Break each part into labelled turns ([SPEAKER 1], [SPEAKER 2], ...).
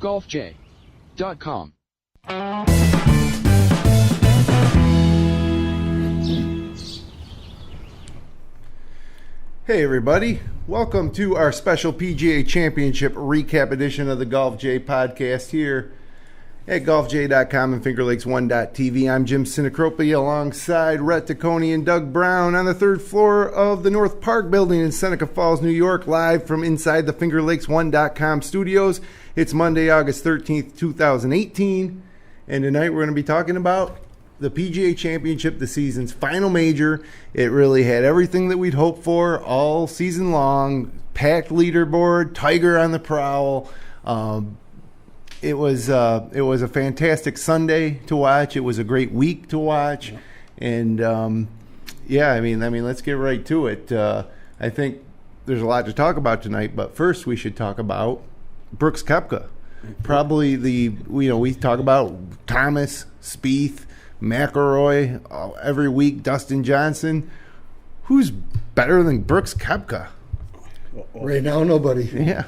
[SPEAKER 1] golfj.com.
[SPEAKER 2] Hey everybody, welcome to our special PGA Championship recap edition of the Golf J podcast here at golfj.com and fingerlakes1.tv. I'm Jim Sinacropi alongside Rhett Taccone and Doug Brown on the third floor of the North Park building in Seneca Falls, New York, live from inside the fingerlakes1.com studios. It's Monday, August 13th, 2018, and tonight we're going to be talking about the PGA Championship, the season's final major. It really had everything that we'd hoped for all season long. Packed leaderboard, Tiger on the prowl. It was a fantastic Sunday to watch. It was a great week to watch, and I mean, let's get right to it. I think there's a lot to talk about tonight, but first we should talk about Brooks Koepka. Probably we talk about Thomas, Spieth, McIlroy every week, Dustin Johnson. Who's better than Brooks Koepka?
[SPEAKER 3] Right now, nobody.
[SPEAKER 2] Yeah.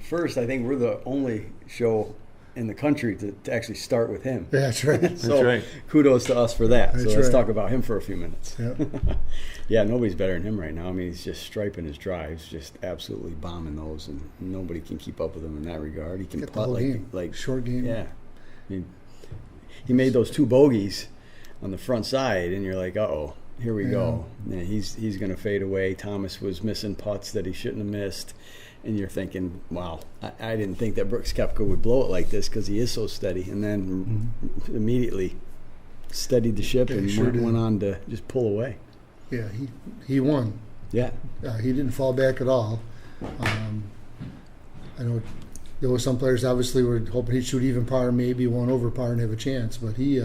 [SPEAKER 4] First, I think we're the only show in the country to actually start with him.
[SPEAKER 3] That's right.
[SPEAKER 4] So
[SPEAKER 2] right.
[SPEAKER 4] Kudos to us for that.
[SPEAKER 3] That's
[SPEAKER 4] so let's
[SPEAKER 3] right.
[SPEAKER 4] talk about him for a few minutes.
[SPEAKER 3] Yep.
[SPEAKER 4] Yeah, nobody's better than him right now. I mean, he's just striping his drives, just absolutely bombing those, and nobody can keep up with him in that regard. He can
[SPEAKER 3] Get the
[SPEAKER 4] putt
[SPEAKER 3] whole game.
[SPEAKER 4] like
[SPEAKER 3] Short game.
[SPEAKER 4] Yeah. I mean, he made those two bogeys on the front side, and you're like, uh-oh, here we go. Yeah, he's going to fade away. Thomas was missing putts that he shouldn't have missed. And you're thinking, wow, I didn't think that Brooks Koepka would blow it like this because he is so steady. And then immediately steadied the ship and went on to just pull away.
[SPEAKER 3] Yeah, he won.
[SPEAKER 4] Yeah.
[SPEAKER 3] He didn't fall back at all. I know there were some players obviously were hoping he'd shoot even par, maybe one over par and have a chance. But he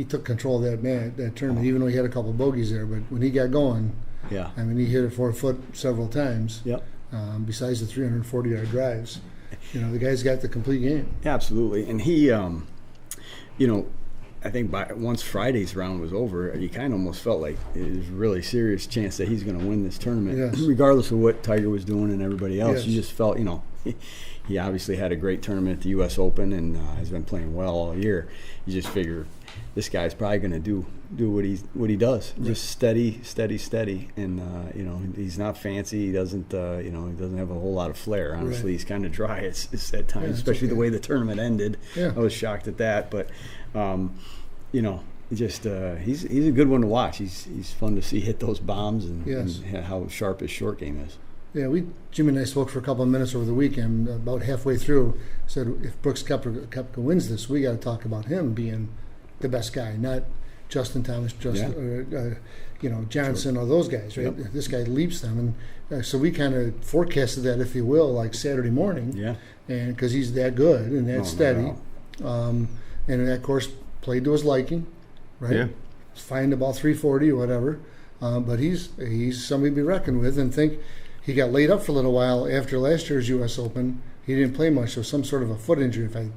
[SPEAKER 3] took control of that tournament, even though he had a couple bogeys there. But when he got going,
[SPEAKER 4] Yeah.
[SPEAKER 3] I mean, he hit it 4 foot several times.
[SPEAKER 4] Yep.
[SPEAKER 3] Besides the 340-yard drives, the guy's got the complete game.
[SPEAKER 4] Absolutely. And he, I think once Friday's round was over, you kind of almost felt like it was a really serious chance that he's going to win this tournament,
[SPEAKER 3] Yes.
[SPEAKER 4] regardless of what Tiger was doing and everybody else.
[SPEAKER 3] Yes.
[SPEAKER 4] You just felt, he obviously had a great tournament at the U.S. Open and has been playing well all year. You just figure this guy's probably going to do what he does, right. Just steady, and he's not fancy. He doesn't he doesn't have a whole lot of flair. Honestly,
[SPEAKER 3] Right.
[SPEAKER 4] He's kind of dry. It's at times, especially the way the tournament ended.
[SPEAKER 3] Yeah.
[SPEAKER 4] I was shocked at that, but he's a good one to watch. He's fun to see hit those bombs and how sharp his short game is.
[SPEAKER 3] Yeah, Jimmy and I spoke for a couple of minutes over the weekend. About halfway through, said if Brooks Koepka wins this, we got to talk about him being the best guy, not Justin Thomas, Johnson, or those guys. Right? Yep. This guy leaps them, and so we kind of forecasted that, if you will, like Saturday morning.
[SPEAKER 4] Yeah,
[SPEAKER 3] and because he's that good and that steady, and of course played to his liking, right?
[SPEAKER 2] Yeah,
[SPEAKER 3] fined about 340 or whatever, but he's somebody to be reckoned with, and think. He got laid up for a little while after last year's U.S. Open. He didn't play much. There was some sort of a foot injury, if I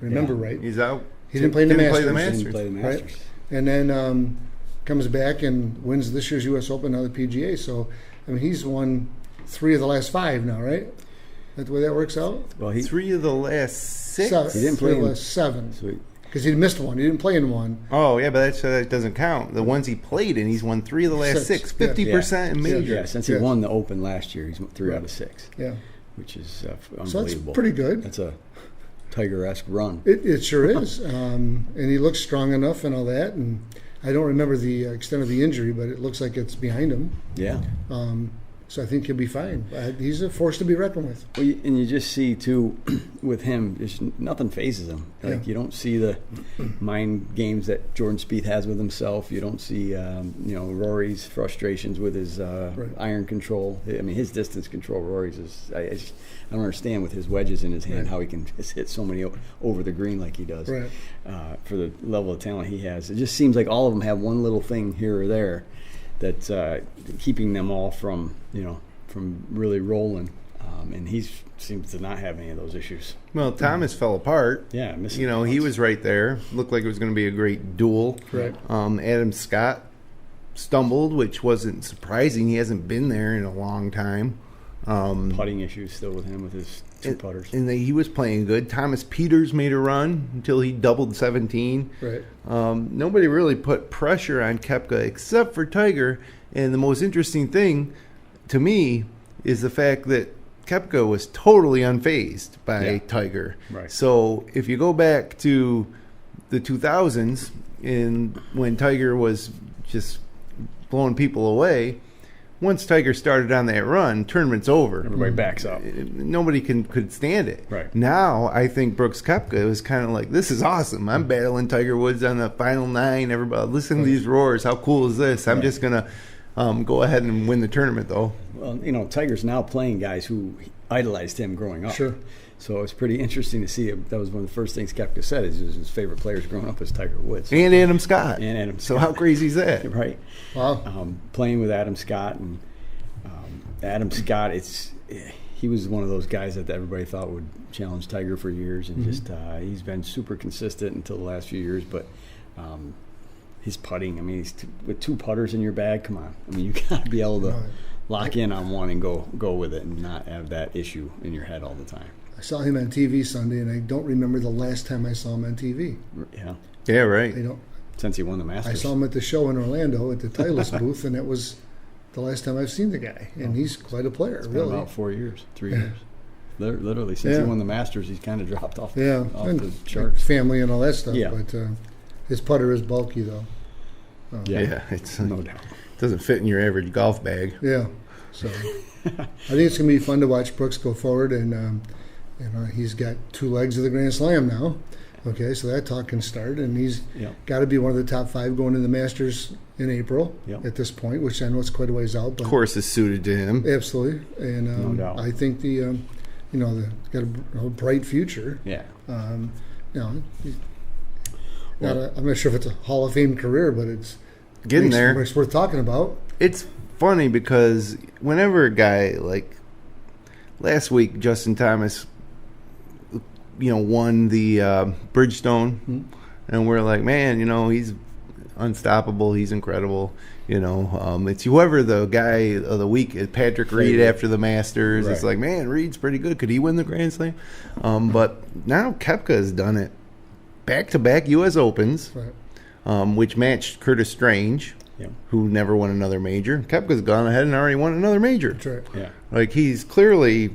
[SPEAKER 3] remember right.
[SPEAKER 2] He's out.
[SPEAKER 3] He didn't play in the Masters.
[SPEAKER 4] Didn't play the Masters.
[SPEAKER 3] Right? And then comes back and wins this year's U.S. Open, now the PGA. So, I mean, he's won 3 of the last 5 now, right? That's the way that works out?
[SPEAKER 4] Well,
[SPEAKER 2] 3 of the last 6?
[SPEAKER 3] He
[SPEAKER 4] didn't play
[SPEAKER 3] in the last 7.
[SPEAKER 4] Sweet.
[SPEAKER 3] Because he missed one. He didn't play in one.
[SPEAKER 2] Oh, yeah, but that doesn't count. The ones he played in, he's won 3 of the last 6. 50% in majors.
[SPEAKER 4] Yeah, since he won the Open last year, he's 3 out of 6.
[SPEAKER 3] Yeah.
[SPEAKER 4] Which is unbelievable.
[SPEAKER 3] So that's pretty good.
[SPEAKER 4] That's a Tiger-esque run.
[SPEAKER 3] It sure is. And he looks strong enough and all that. And I don't remember the extent of the injury, but it looks like it's behind him.
[SPEAKER 4] Yeah.
[SPEAKER 3] So I think he'll be fine. He's a force to be reckoned with.
[SPEAKER 4] Well, and you just see, too, with him, just nothing phases him. Like, you don't see the mind games that Jordan Spieth has with himself. You don't see, Rory's frustrations with his iron control. I mean, his distance control, Rory's is, I don't understand with his wedges in his hand how he can just hit so many over the green like he does.
[SPEAKER 3] Right.
[SPEAKER 4] For the level of talent he has. It just seems like all of them have one little thing here or there that's keeping them all from really rolling, and he seems to not have any of those issues.
[SPEAKER 2] Well, Thomas fell apart.
[SPEAKER 4] Yeah,
[SPEAKER 2] he was right there. Looked like it was going to be a great duel.
[SPEAKER 3] Right.
[SPEAKER 2] Adam Scott stumbled, which wasn't surprising. He hasn't been there in a long time.
[SPEAKER 4] Putting issues still with him with his Two putters.
[SPEAKER 2] And he was playing good. Thomas Peters made a run until he doubled 17.
[SPEAKER 3] Right.
[SPEAKER 2] Nobody really put pressure on Koepka except for Tiger. And the most interesting thing to me is the fact that Koepka was totally unfazed by Tiger.
[SPEAKER 4] Right.
[SPEAKER 2] So if you go back to the 2000s, when Tiger was just blowing people away, once Tiger started on that run, tournament's over.
[SPEAKER 4] Everybody backs up.
[SPEAKER 2] Nobody could stand it.
[SPEAKER 4] Right.
[SPEAKER 2] Now, I think Brooks Koepka was kind of like, this is awesome. I'm battling Tiger Woods on the final 9. Everybody, listen to these roars. How cool is this? I'm just going to go ahead and win the tournament, though.
[SPEAKER 4] Well, Tiger's now playing guys who idolized him growing up.
[SPEAKER 3] Sure.
[SPEAKER 4] So it's pretty interesting to see. That was one of the first things Koepka said is his favorite players growing up was Tiger Woods.
[SPEAKER 2] And Adam Scott.
[SPEAKER 4] So
[SPEAKER 2] how crazy is that?
[SPEAKER 4] Right.
[SPEAKER 3] Wow.
[SPEAKER 4] Playing with Adam Scott. And Adam Scott, he was one of those guys that everybody thought would challenge Tiger for years. And just he's been super consistent until the last few years. But his putting, I mean, with 2 putters in your bag, come on. I mean, you got to be able to lock in on one and go with it and not have that issue in your head all the time.
[SPEAKER 3] I saw him on TV Sunday, and I don't remember the last time I saw him on TV.
[SPEAKER 4] Yeah.
[SPEAKER 2] Yeah, right.
[SPEAKER 4] Since he won the Masters.
[SPEAKER 3] I saw him at the show in Orlando at the Titleist booth, and it was the last time I've seen the guy. And he's quite a player,
[SPEAKER 4] it's been
[SPEAKER 3] really.
[SPEAKER 4] about 4 years, 3 years. Literally, since he won the Masters, he's kind of dropped off the charts.
[SPEAKER 3] Family and all that stuff.
[SPEAKER 4] Yeah.
[SPEAKER 3] But his putter is bulky, though.
[SPEAKER 2] Yeah, it's
[SPEAKER 4] no doubt.
[SPEAKER 2] Doesn't fit in your average golf bag.
[SPEAKER 3] Yeah. So I think it's going to be fun to watch Brooks go forward, and he's got 2 legs of the Grand Slam now. Okay, so that talk can start, and he's got to be one of the top 5 going to the Masters in April at this point, which I know it's quite a ways out. But
[SPEAKER 2] course is suited to him.
[SPEAKER 3] Absolutely, and
[SPEAKER 4] no doubt.
[SPEAKER 3] I think the got a bright future.
[SPEAKER 4] Yeah.
[SPEAKER 3] He's I'm not sure if it's a Hall of Fame career, but it's
[SPEAKER 2] getting there.
[SPEAKER 3] It's worth talking about.
[SPEAKER 2] It's funny because whenever a guy like last week, Justin Thomas, won the Bridgestone, and we're like, man, he's unstoppable. He's incredible. It's whoever the guy of the week is. Patrick Reed after the Masters. Right. It's like, man, Reed's pretty good. Could he win the Grand Slam? But now Koepka has done it. Back-to-back U.S. Opens, which matched Curtis Strange, who never won another major. Koepka's gone ahead and already won another major.
[SPEAKER 3] That's right.
[SPEAKER 4] Yeah.
[SPEAKER 2] Like, he's clearly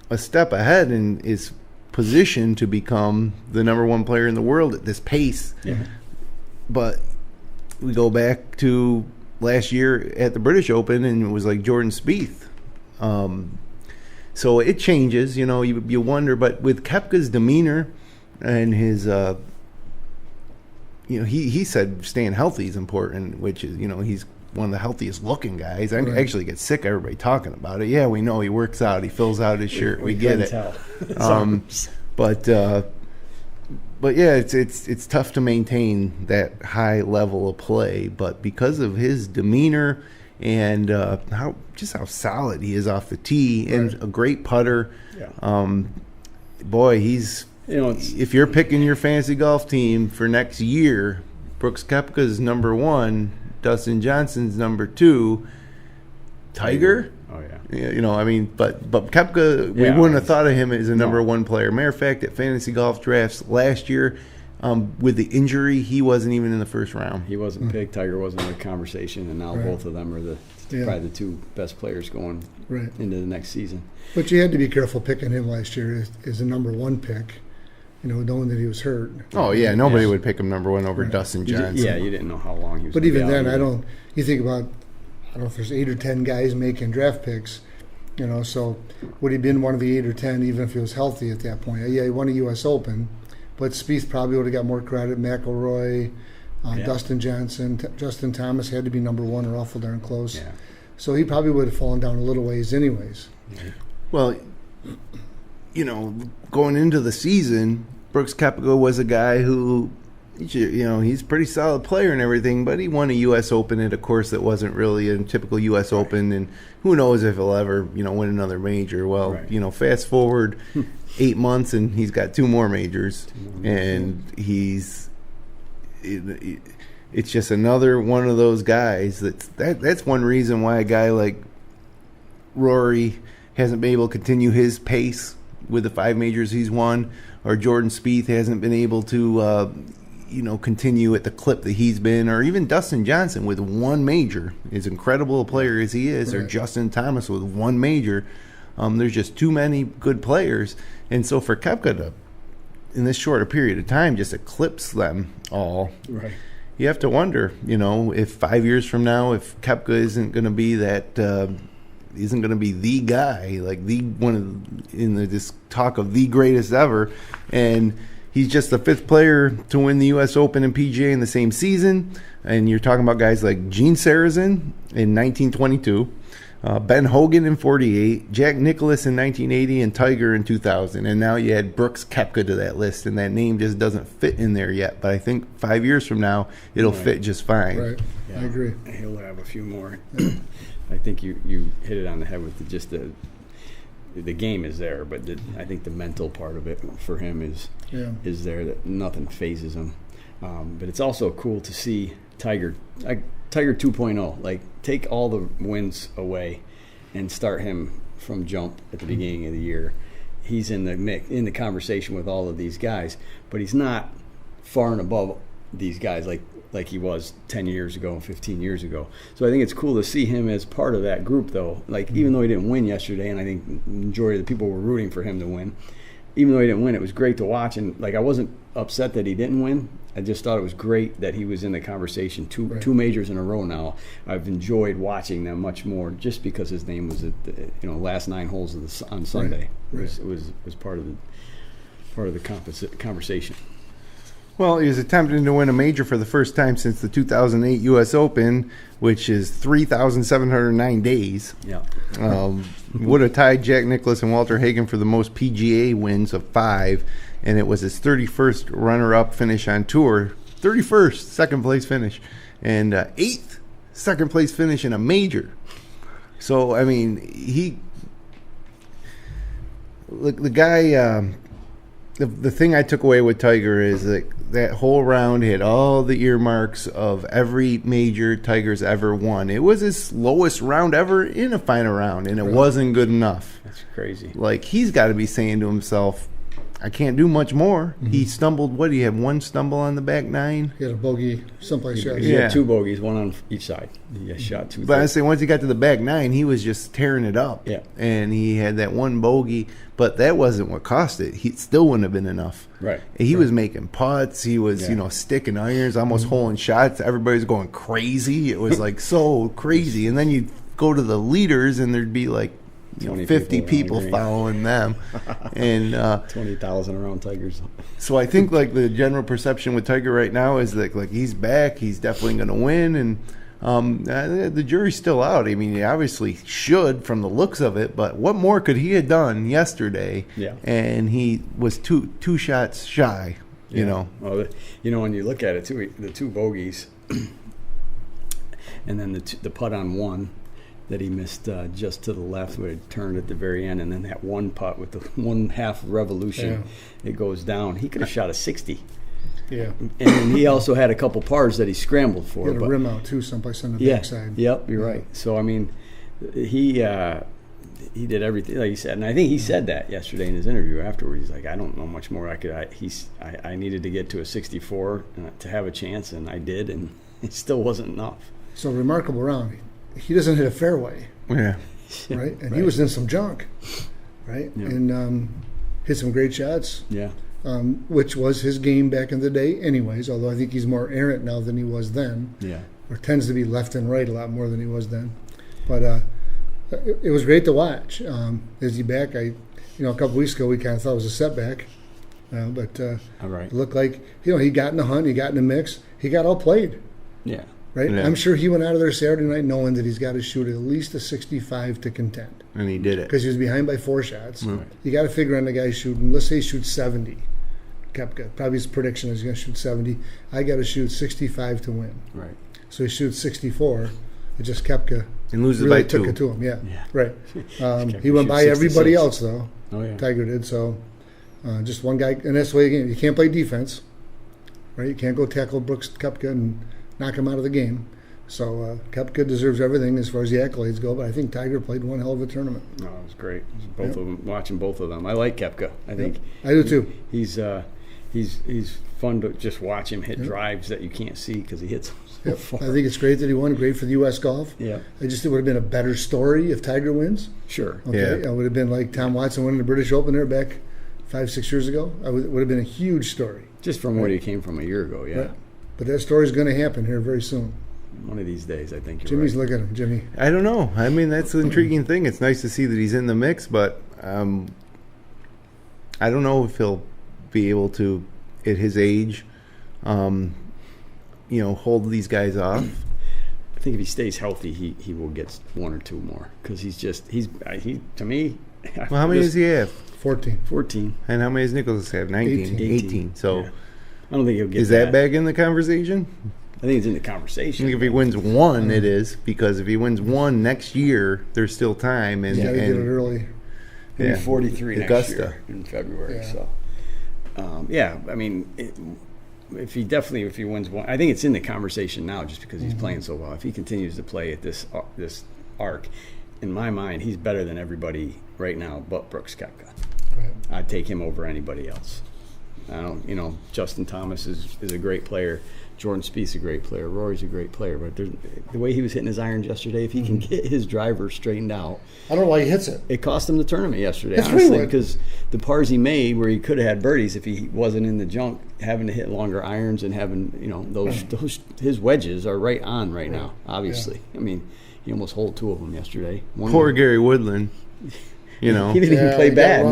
[SPEAKER 2] a step ahead and is positioned to become the number 1 player in the world at this pace.
[SPEAKER 4] Yeah.
[SPEAKER 2] But we go back to last year at the British Open, and it was like Jordan Spieth. So it changes, you wonder. But with Koepka's demeanor and his, he said staying healthy is important, which is, he's one of the healthiest looking guys. I actually get sick of everybody talking about it. Yeah, we know he works out, he fills out his shirt, we get it. But yeah, it's tough to maintain that high level of play. But because of his demeanor and how solid he is off the tee and a great putter, boy, he's. If you're picking your fantasy golf team for next year, Brooks Koepka's number 1, Dustin Johnson's number 2, Tiger.
[SPEAKER 4] Oh yeah.
[SPEAKER 2] But Koepka, we wouldn't have thought of him as a number 1 player. Matter of fact, at fantasy golf drafts last year, with the injury, he wasn't even in the first round.
[SPEAKER 4] He wasn't picked. Tiger wasn't in the conversation, and now both of them are probably the 2 best players going into the next season.
[SPEAKER 3] But you had to be careful picking him last year as a number 1 pick. Knowing that he was hurt.
[SPEAKER 2] Oh yeah, nobody would pick him number 1 over Dustin Johnson.
[SPEAKER 4] You didn't know how long he was.
[SPEAKER 3] But even then, you think about, I don't know if there's 8 or 10 guys making draft picks. So would he been one of the 8 or 10 even if he was healthy at that point? Yeah, he won a U.S. Open, but Spieth probably would have got more credit. McIlroy, Dustin Johnson, Justin Thomas had to be number 1 or awful darn close. Yeah. So he probably would have fallen down a little ways anyways.
[SPEAKER 2] Yeah. Well, going into the season, Brooks Koepka was a guy who, he's a pretty solid player and everything, but he won a U.S. Open at a course that wasn't really a typical U.S. Open, and who knows if he'll ever, win another major. Well, fast forward 8 months, and he's got 2 more majors, and it's just another one of those guys that's one reason why a guy like Rory hasn't been able to continue his pace with the 5 majors he's won, or Jordan Spieth hasn't been able to, continue at the clip that he's been, or even Dustin Johnson with 1 major, as incredible a player as he is, or Justin Thomas with 1 major. There's just too many good players. And so for Koepka to, in this shorter period of time, just eclipse them all, you have to wonder, if 5 years from now, if Koepka isn't going to be that, isn't going to be the guy, like this talk of the greatest ever, and he's just the 5th player to win the U.S. Open and PGA in the same season. And you're talking about guys like Gene Sarazen in 1922, Ben Hogan in 48, Jack Nicklaus in 1980, and Tiger in 2000. And now you add Brooks Koepka to that list, and that name just doesn't fit in there yet. But I think 5 years from now, it'll fit just fine.
[SPEAKER 3] Right, yeah. I agree.
[SPEAKER 4] He'll have a few more. I think you hit it on the head with the game is there, but I think the mental part of it for him is there, that nothing phases him. But it's also cool to see Tiger 2.0, like take all the wins away and start him from jump at the beginning of the year. He's in the conversation with all of these guys, but he's not far and above these guys like he was 10 years ago and 15 years ago. So I think it's cool to see him as part of that group, though. Like, even though he didn't win yesterday, and I think the majority of the people were rooting for him to win, even though he didn't win, it was great to watch. And, I wasn't upset that he didn't win. I just thought it was great that he was in the conversation. Two majors in a row now. I've enjoyed watching them much more just because his name was at the last 9 holes on Sunday. It was part of the conversation.
[SPEAKER 2] Well, he was attempting to win a major for the first time since the 2008 U.S. Open, which is 3,709 days.
[SPEAKER 4] Yeah.
[SPEAKER 2] Would have tied Jack Nicklaus and Walter Hagen for the most PGA wins of 5, and it was his 31st runner-up finish on tour. 31st, second-place finish. And 8th, second-place finish in a major. So, I mean, the guy... The thing I took away with Tiger is that whole round hit all the earmarks of every major Tiger's ever won. It was his lowest round ever in a final round, and it wasn't good enough.
[SPEAKER 4] That's crazy.
[SPEAKER 2] Like, he's got to be saying to himself, I can't do much more. Mm-hmm. He stumbled, he had 1 stumble on the back 9?
[SPEAKER 3] He had a bogey someplace.
[SPEAKER 4] He had 2 bogeys, 1 on each side. He shot 2.
[SPEAKER 2] But I say once he got to the back 9, he was just tearing it up.
[SPEAKER 4] Yeah.
[SPEAKER 2] And he had that 1 bogey, but that wasn't what cost it. He still wouldn't have been enough.
[SPEAKER 4] Right.
[SPEAKER 2] He was making putts. He was, sticking irons, almost holing shots. Everybody's going crazy. It was so crazy. And then you go to the leaders, and there'd be 50 people following them, and
[SPEAKER 4] 20,000 around Tigers.
[SPEAKER 2] So I think the general perception with Tiger right now is that he's back, he's definitely going to win, and the jury's still out. I mean, he obviously should from the looks of it, but what more could he have done yesterday?
[SPEAKER 4] Yeah. And
[SPEAKER 2] he was two shots shy.
[SPEAKER 4] Well, when you look at it too, the 2 bogeys, and then the putt on 1. That he missed just to the left where it turned at the very end, and then that 1 putt with the 1/2 revolution, it goes down. He could have shot a 60.
[SPEAKER 3] Yeah.
[SPEAKER 4] And he also had a couple pars that he scrambled for.
[SPEAKER 3] He had a rim out too, someplace on the backside.
[SPEAKER 4] Yep, you're right. So I mean, he did everything like he said, and I think he said that yesterday in his interview afterwards. He's like, I don't know much more I could. I needed to get to a 64 to have a chance, and I did, and it still wasn't enough.
[SPEAKER 3] So remarkable round. He doesn't hit a fairway.
[SPEAKER 2] Yeah.
[SPEAKER 3] Right? And he was in some junk. Right? Yeah. And hit some great shots.
[SPEAKER 4] Yeah.
[SPEAKER 3] Which was his game back in the day anyways, although I think he's more errant now than he was then.
[SPEAKER 4] Yeah.
[SPEAKER 3] Or tends to be left and right a lot more than he was then. But it was great to watch. Is he back? A couple weeks ago we kind of thought it was a setback. But
[SPEAKER 4] all right.
[SPEAKER 3] It looked like, he got in the hunt, he got in the mix, he got outplayed.
[SPEAKER 4] Yeah.
[SPEAKER 3] Right?
[SPEAKER 2] Yeah.
[SPEAKER 3] I'm sure he went out of there Saturday night knowing that he's got to shoot at least a 65 to contend.
[SPEAKER 2] And he did it.
[SPEAKER 3] Because he was behind by 4 shots.
[SPEAKER 2] Right.
[SPEAKER 3] You got to figure on the guy shooting, let's say he shoots 70. Koepka, probably his prediction is he's going to shoot 70. I got to shoot 65 to win.
[SPEAKER 4] Right.
[SPEAKER 3] So he shoots 64. It just Koepka
[SPEAKER 2] and loses
[SPEAKER 3] really
[SPEAKER 2] by 2.
[SPEAKER 3] Took it to him. Yeah. Right. He
[SPEAKER 4] shoots
[SPEAKER 3] went by everybody
[SPEAKER 4] 66.
[SPEAKER 3] else, though.
[SPEAKER 4] Oh, yeah.
[SPEAKER 3] Tiger did. So just one guy. And that's the way, again, you can't play defense. Right? You can't go tackle Brooks Koepka and knock him out of the game. So Koepka deserves everything as far as the accolades go, but I think Tiger played one hell of a tournament.
[SPEAKER 4] No, it was great. Both of them, watching both of them. I like Koepka. I think
[SPEAKER 3] I do too.
[SPEAKER 4] He's fun to just watch him hit drives that you can't see because he hits them so far.
[SPEAKER 3] I think it's great that he won. Great for the U.S. golf.
[SPEAKER 4] Yeah.
[SPEAKER 3] I just think it would have been a better story if Tiger wins.
[SPEAKER 4] Sure.
[SPEAKER 3] Okay.
[SPEAKER 2] Yeah.
[SPEAKER 3] It would have been like Tom Watson winning the British Open there back 5-6 years ago. It would have been a huge story.
[SPEAKER 4] Just from where he came from a year ago, yeah.
[SPEAKER 3] Right. But that story is going to happen here very soon.
[SPEAKER 4] One of these days, I think you're
[SPEAKER 3] Jimmy's
[SPEAKER 4] right.
[SPEAKER 3] looking at him, Jimmy.
[SPEAKER 2] I don't know. I mean, that's the intriguing thing. It's nice to see that he's in the mix, but I don't know if he'll be able to, at his age, hold these guys off.
[SPEAKER 4] I think if he stays healthy, he will get one or two more because he's to me.
[SPEAKER 2] Well, how many does he have?
[SPEAKER 3] 14.
[SPEAKER 2] And how many does Nicklaus have? 19. 18. So
[SPEAKER 4] Yeah. I don't think he'll get
[SPEAKER 2] is that back in the conversation?
[SPEAKER 4] I think it's in the
[SPEAKER 2] I
[SPEAKER 4] conversation.
[SPEAKER 2] think if he wins one, it is, because if he wins one next year, there's still time. And,
[SPEAKER 3] You got to get it early.
[SPEAKER 4] He'll be 43
[SPEAKER 2] Augusta.
[SPEAKER 4] next year in February.
[SPEAKER 3] Yeah.
[SPEAKER 4] So, I mean, if he wins one, I think it's in the conversation now just because he's playing so well. If he continues to play at this arc, in my mind, he's better than everybody right now but Brooks Koepka.
[SPEAKER 3] Right.
[SPEAKER 4] I'd take him over anybody else. I don't, Justin Thomas is a great player. Jordan Spieth's a great player. Rory's a great player. But the way he was hitting his irons yesterday, if he can get his driver straightened out.
[SPEAKER 3] I don't know why he hits it.
[SPEAKER 4] It cost him the tournament yesterday,
[SPEAKER 3] That's
[SPEAKER 4] honestly,
[SPEAKER 3] really
[SPEAKER 4] because the pars he made where he could have had birdies if he wasn't in the junk, having to hit longer irons and having, those his wedges are right on right now, obviously. I mean, he almost holed two of them yesterday.
[SPEAKER 2] Poor Gary Woodland.
[SPEAKER 4] He didn't even play bad.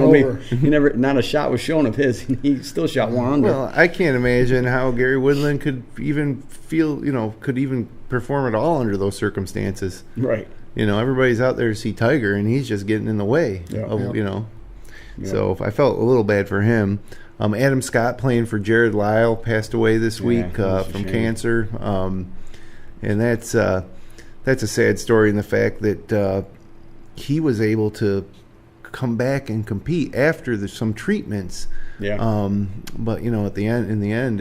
[SPEAKER 4] Not a shot was shown of his. He still shot one under.
[SPEAKER 2] Well, I can't imagine how Gary Woodland could even could even perform at all under those circumstances.
[SPEAKER 4] Right.
[SPEAKER 2] Everybody's out there to see Tiger, and he's just getting in the way.
[SPEAKER 4] Yeah.
[SPEAKER 2] So I felt a little bad for him. Adam Scott, playing for Jared Lyle, passed away this week from cancer, and that's a sad story in the fact that he was able to come back and compete after some treatments.
[SPEAKER 4] Yeah.
[SPEAKER 2] But at the end,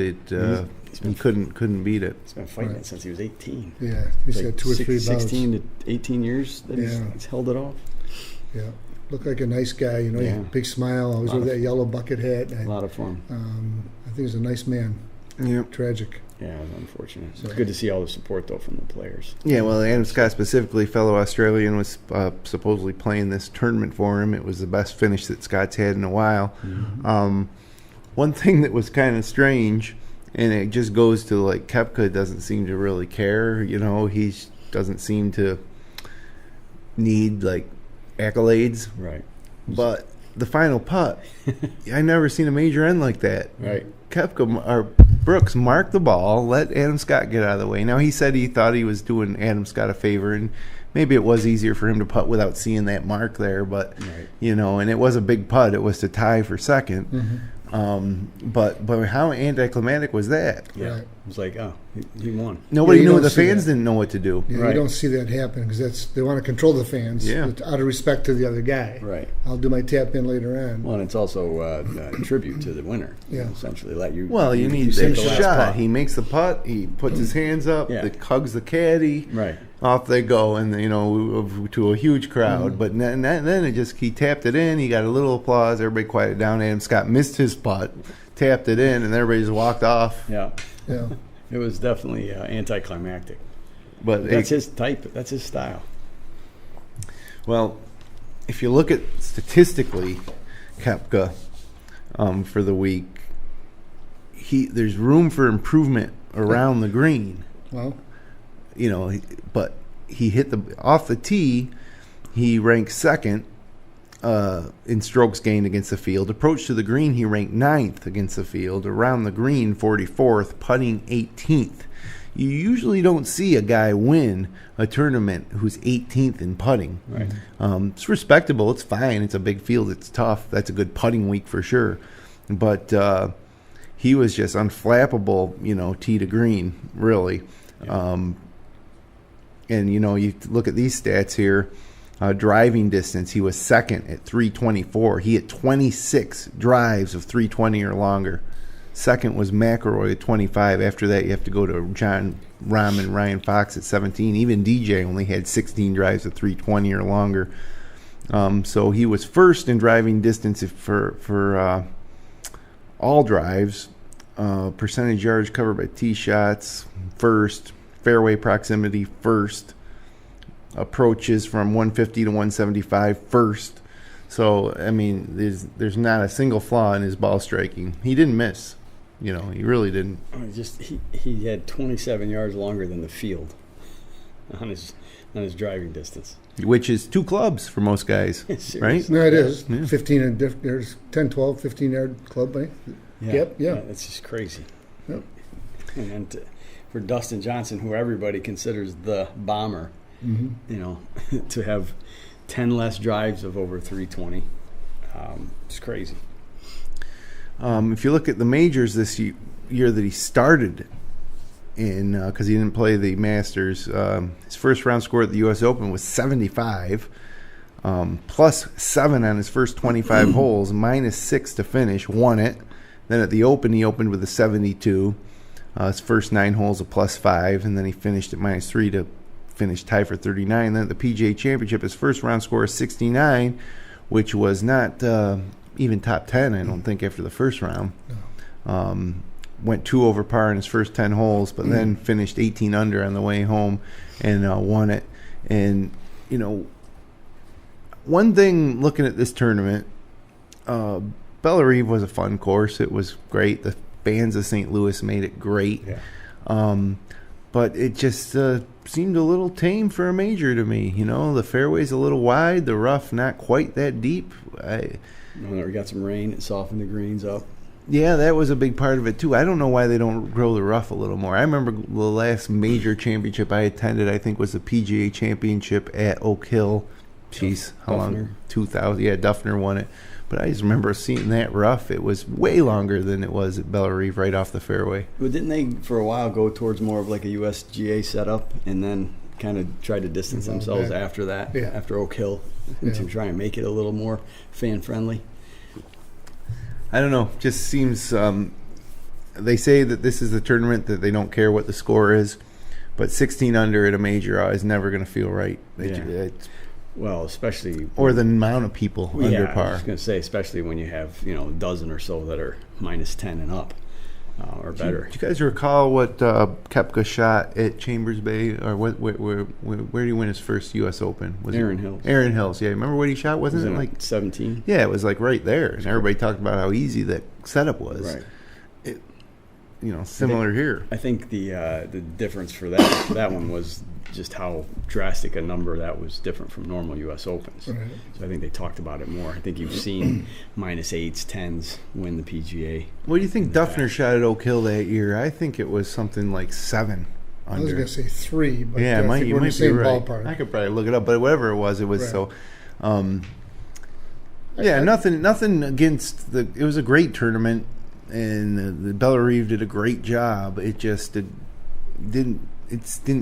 [SPEAKER 2] he couldn't beat it.
[SPEAKER 4] He's been fighting it since he was 18.
[SPEAKER 3] Yeah, he's had 2 or 3 bouts.
[SPEAKER 4] 16 to 18 years that he's held it off.
[SPEAKER 3] Yeah, looked like a nice guy. He had a big smile. Always with that yellow bucket hat.
[SPEAKER 4] A lot of fun.
[SPEAKER 3] I think he's a nice man.
[SPEAKER 2] Yeah.
[SPEAKER 3] Tragic.
[SPEAKER 4] Yeah, it was unfortunate. It's good to see all the support, though, from the players.
[SPEAKER 2] Yeah, well, Adam Scott specifically, fellow Australian, was supposedly playing this tournament for him. It was the best finish that Scott's had in a while. Mm-hmm. One thing that was kind of strange, and it just goes to, Koepka doesn't seem to really care. He doesn't seem to need, accolades.
[SPEAKER 4] Right.
[SPEAKER 2] But the final putt, I never seen a major end like that.
[SPEAKER 4] Right.
[SPEAKER 2] Brooks marked the ball, let Adam Scott get out of the way. Now, he said he thought he was doing Adam Scott a favor, and maybe it was easier for him to putt without seeing that mark there. But, and it was a big putt. It was to tie for second. Mm-hmm. But how anticlimactic was that?
[SPEAKER 4] Yeah. Right. It was like, he won.
[SPEAKER 2] Nobody knew. The fans didn't know what to do.
[SPEAKER 3] Yeah, you don't see that happen because they want to control the fans out of respect to the other guy.
[SPEAKER 4] Right.
[SPEAKER 3] I'll do my tap in later on.
[SPEAKER 4] Well, and it's also a tribute to the winner.
[SPEAKER 3] Yeah.
[SPEAKER 4] Essentially, let you.
[SPEAKER 2] Well, you need that shot. He makes the putt. He puts his hands up. Hugs the caddy.
[SPEAKER 4] Right.
[SPEAKER 2] Off they go, and to a huge crowd. But then he tapped it in. He got a little applause. Everybody quieted down. Adam Scott missed his putt, tapped it in, and everybody just walked off.
[SPEAKER 4] Yeah.
[SPEAKER 3] Yeah.
[SPEAKER 4] It was definitely anticlimactic.
[SPEAKER 2] But
[SPEAKER 4] that's his type. That's his style.
[SPEAKER 2] Well, if you look at statistically, Koepka for the week, there's room for improvement around the green.
[SPEAKER 3] Well.
[SPEAKER 2] But he hit off the tee. He ranked second in strokes gained against the field. Approach to the green, he ranked 9th against the field. Around the green, 44th. Putting, 18th. You usually don't see a guy win a tournament who's 18th in putting.
[SPEAKER 4] Right.
[SPEAKER 2] It's respectable. It's fine. It's a big field. It's tough. That's a good putting week for sure. But he was just unflappable, tee to green, really. Yeah. And, you look at these stats here. Driving distance, he was second at 324. He hit 26 drives of 320 or longer. Second was McIlroy at 25. After that, you have to go to John Rahm and Ryan Fox at 17. Even DJ only had 16 drives at 320 or longer. So he was first in driving distance for all drives. Percentage yards covered by tee shots, first. Fairway proximity, first. Approaches from 150 to 175, first. So, I mean, there's not a single flaw in his ball striking. He didn't miss. You know, he really didn't.
[SPEAKER 4] He had 27 yards longer than the field on his driving distance,
[SPEAKER 2] which is 2 clubs for most guys, right?
[SPEAKER 3] No, it is. Yeah. 15 there's 10, 12, 15-yard club, right?
[SPEAKER 4] Yeah.
[SPEAKER 3] Yep, yeah.
[SPEAKER 4] That's just crazy.
[SPEAKER 3] Yep.
[SPEAKER 4] And then for Dustin Johnson, who everybody considers the bomber, you know, to have 10 less drives of over 320, it's crazy.
[SPEAKER 2] If you look at the majors this year that he started in, because he didn't play the Masters, his first round score at the U.S. Open was 75, plus 7 on his first 25 holes, minus 6 to finish, won it. Then at the Open, he opened with a 72. His first 9 holes a plus 5, and then he finished at minus 3 to finish tied for 39. Then at the PGA Championship, his first round score is 69, which was not even top 10, I don't think, after the first round. No. Went 2 over par in his first 10 holes, but then finished 18 under on the way home and won it. And, you know, one thing looking at this tournament, Bellerive was a fun course. It was great. The fans of St. Louis made it great. Yeah. But it just seemed a little tame for a major to me. You know, the fairway's a little wide, the rough not quite that deep.
[SPEAKER 4] We got some rain. It softened the greens up.
[SPEAKER 2] Yeah, that was a big part of it, too. I don't know why they don't grow the rough a little more. I remember the last major championship I attended, I think, was the PGA Championship at Oak Hill. Jeez, how long? 2000. Yeah, Duffner won it. But I just remember seeing that rough. It was way longer than it was at Bellerive right off the fairway.
[SPEAKER 4] Well, didn't they, for a while, go towards more of like a USGA setup and then kind of try to distance themselves after that, after Oak Hill, to try and make it a little more fan-friendly?
[SPEAKER 2] I don't know. Just seems they say that this is the tournament that they don't care what the score is, but 16 under at a major is never going to feel right.
[SPEAKER 4] Well, especially...
[SPEAKER 2] Or the amount of people under par.
[SPEAKER 4] I was going to say, especially when you have, you know, a dozen or so that are minus 10 and up or better.
[SPEAKER 2] Do you guys recall what Koepka shot at Chambers Bay? Or where did he win his first U.S. Open? Was
[SPEAKER 4] Aaron Hills.
[SPEAKER 2] Aaron Hills, yeah. Remember what he shot? Wasn't it like
[SPEAKER 4] 17?
[SPEAKER 2] Yeah, it was like right there. And everybody talked about how easy that setup was.
[SPEAKER 4] Right.
[SPEAKER 2] Similar here.
[SPEAKER 4] I think the difference for that one was just how drastic a number that was different from normal U.S. Opens. Right. So I think they talked about it more. I think you've seen minus 8s, 10s win the PGA.
[SPEAKER 2] What do you think Duffner shot at Oak Hill that year? I think it was something like 7 under.
[SPEAKER 3] I was going to say 3, but
[SPEAKER 2] yeah,
[SPEAKER 3] I think
[SPEAKER 2] you
[SPEAKER 3] we're in
[SPEAKER 2] might
[SPEAKER 3] the same
[SPEAKER 2] be right.
[SPEAKER 3] ballpark.
[SPEAKER 2] I could probably look it up, but whatever it was
[SPEAKER 3] right.
[SPEAKER 2] so. Nothing against the. It was a great tournament, and the Bellerive did a great job. It just didn't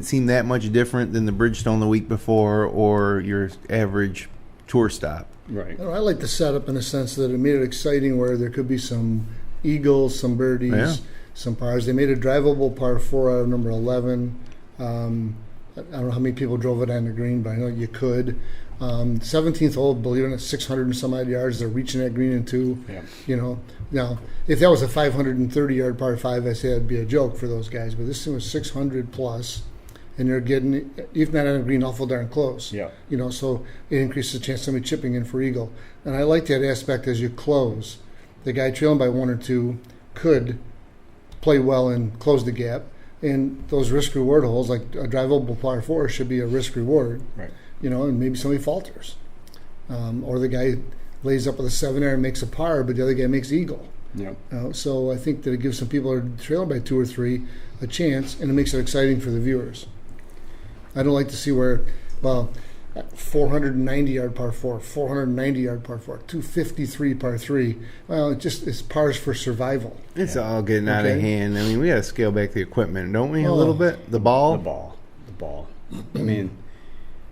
[SPEAKER 2] seem that much different than the Bridgestone the week before or your average tour stop.
[SPEAKER 4] Right.
[SPEAKER 3] I like the setup in the sense that it made it exciting, where there could be some eagles, some birdies, some pars. They made a drivable par 4 out of number 11. I don't know how many people drove it on the green, but I know you could. 17th hole, believe it or not, 600 and some odd yards. They're reaching that green in 2. Yeah. You know, now if that was a 530-yard par 5, I say it'd be a joke for those guys. But this thing was 600 plus, and they're getting, if not on the green, awful darn close. Yeah. You know, so it increases the chance of somebody chipping in for eagle. And I like that aspect as you close. The guy trailing by 1 or 2 could play well and close the gap. And those risk-reward holes, like a drivable par 4, should be a risk-reward. Right. You know, and maybe somebody falters. Or the guy lays up with a 7 iron and makes a par, but the other guy makes eagle. Yep. So I think that it gives some people who are trailing by 2 or 3 a chance, and it makes it exciting for the viewers. I don't like to see where, 490-yard par 4, 490-yard par 4, 253 par 3. Well, it's pars for survival.
[SPEAKER 2] It's all getting out of hand. I mean, we got to scale back the equipment, don't we, a little bit? The ball?
[SPEAKER 4] The ball. I mean,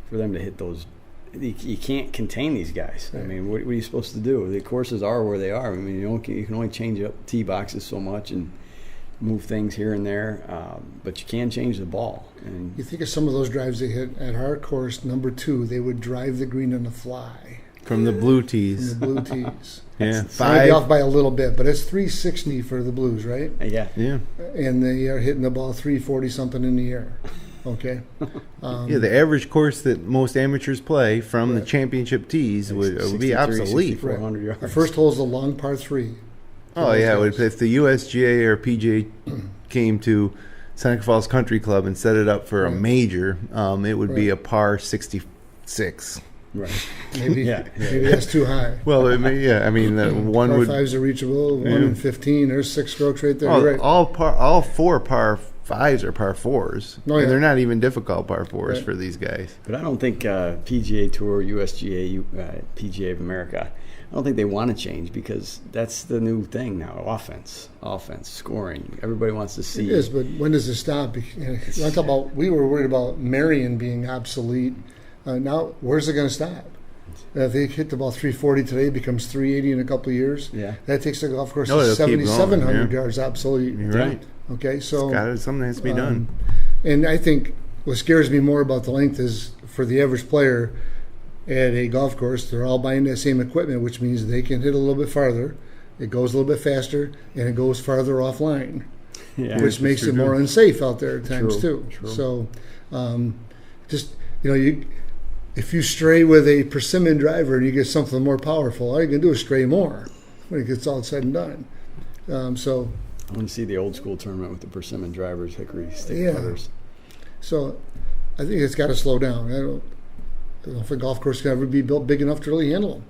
[SPEAKER 4] for them to hit those you can't contain these guys. I mean, what are you supposed to do? The courses are where they are. I mean, you can only change up tee boxes so much and move things here and there, but you can change the ball. And
[SPEAKER 3] you think of some of those drives they hit at our course, number 2, they would drive the green on the fly.
[SPEAKER 2] From the blue tees.
[SPEAKER 3] From the blue tees.
[SPEAKER 2] Yeah.
[SPEAKER 3] Maybe off by a little bit, but it's 360 for the Blues, right?
[SPEAKER 4] Yeah.
[SPEAKER 3] And they are hitting the ball 340 something in the air. Okay.
[SPEAKER 2] The average course that most amateurs play from the championship tees would be obsolete.
[SPEAKER 4] 400 yards.
[SPEAKER 3] The first hole is a long par 3.
[SPEAKER 2] Oh, yeah. If the USGA or PGA came to Seneca Falls Country Club and set it up for a major, it would be a par 66.
[SPEAKER 4] Right.
[SPEAKER 3] Maybe that's too high.
[SPEAKER 2] Well, it may, I mean, one
[SPEAKER 3] par
[SPEAKER 2] would.
[SPEAKER 3] 5s are reachable. 1 in 15. There's 6 strokes right there.
[SPEAKER 2] Oh,
[SPEAKER 3] right.
[SPEAKER 2] all 4 par 5s are par 4s.
[SPEAKER 3] Oh, yeah.
[SPEAKER 2] And they're not even difficult par 4s for these guys.
[SPEAKER 4] But I don't think PGA Tour, USGA, PGA of America, I don't think they want to change because that's the new thing now. Offense, scoring. Everybody wants to see.
[SPEAKER 3] It is, but when does it stop? We were worried about Marion being obsolete. Now, where's it going to stop? If they hit the ball 340 today, it becomes 380 in a couple of years.
[SPEAKER 4] Yeah.
[SPEAKER 3] That takes the golf course to 7,700 yards obsolete.
[SPEAKER 2] You're right.
[SPEAKER 3] Okay, so
[SPEAKER 2] Something has to be done.
[SPEAKER 3] And I think what scares me more about the length is for the average player at a golf course, they're all buying that same equipment, which means they can hit a little bit farther, it goes a little bit faster, and it goes farther offline, which makes it more unsafe out there at times too.
[SPEAKER 4] True.
[SPEAKER 3] So, if you stray with a persimmon driver and you get something more powerful, all you can do is stray more when it gets all said and done.
[SPEAKER 4] I want to see the old school tournament with the persimmon drivers, hickory stick putters.
[SPEAKER 3] So I think it's got to slow down. I don't know if a golf course can ever be built big enough to really handle them.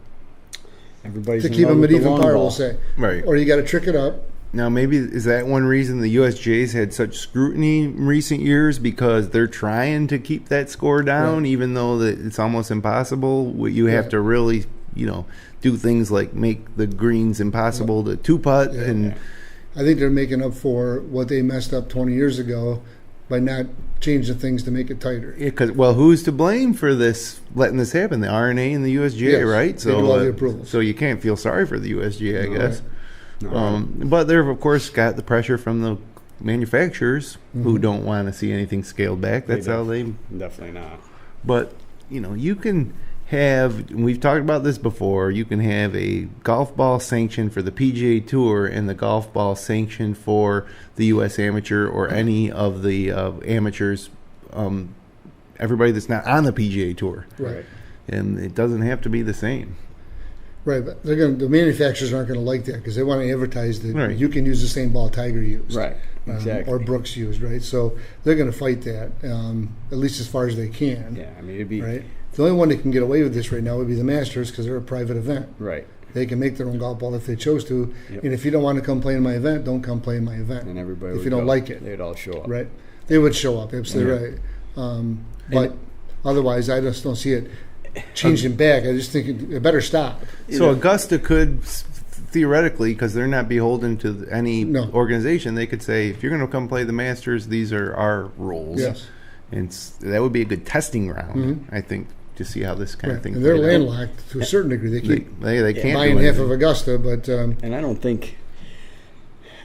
[SPEAKER 4] Everybody's
[SPEAKER 3] to keep them at even par, we'll say.
[SPEAKER 2] Right.
[SPEAKER 3] Or you got to trick it up.
[SPEAKER 2] Now, maybe is that one reason the USGA's had such scrutiny in recent years because they're trying to keep that score down, even though that it's almost impossible. You have to really, do things like make the greens impossible to two-putt. And
[SPEAKER 3] I think they're making up for what they messed up 20 years ago by not changing things to make it tighter.
[SPEAKER 2] Yeah, who's to blame for letting this happen? The RNA and the USGA, right?
[SPEAKER 3] So, they do all the approvals.
[SPEAKER 2] So you can't feel sorry for the USGA, I guess. But they've, of course, got the pressure from the manufacturers who don't want to see anything scaled back. That's how they...
[SPEAKER 4] Definitely not.
[SPEAKER 2] But, you can have... We've talked about this before. You can have a golf ball sanction for the PGA Tour and the golf ball sanction for the U.S. Amateur or any of the amateurs, everybody that's not on the PGA Tour.
[SPEAKER 3] Right.
[SPEAKER 2] And it doesn't have to be the same.
[SPEAKER 3] Right, but the manufacturers aren't going to like that because they want to advertise that you can use the same ball Tiger used,
[SPEAKER 4] right? Exactly,
[SPEAKER 3] or Brooks used, right? So they're going to fight that at least as far as they can.
[SPEAKER 4] Yeah, I mean, it'd be
[SPEAKER 3] right. The only one that can get away with this right now would be the Masters because they're a private event.
[SPEAKER 4] Right.
[SPEAKER 3] They can make their own golf ball if they chose to, and if you don't want to come play in my event, don't come play in my event.
[SPEAKER 4] And everybody,
[SPEAKER 3] if you don't like it,
[SPEAKER 4] they'd all show up.
[SPEAKER 3] Right, they would show up. Absolutely right. But otherwise, I just don't see it changing back. I just think it better stop.
[SPEAKER 2] So Augusta could theoretically, because they're not beholden to any organization, they could say, if you're going to come play the Masters, these are our rules.
[SPEAKER 3] Yes.
[SPEAKER 2] And that would be a good testing ground, I think, to see how this kind of thing.
[SPEAKER 3] And they're landlocked to a certain degree. They keep
[SPEAKER 2] they can't
[SPEAKER 3] buying half of Augusta, but
[SPEAKER 4] and I don't think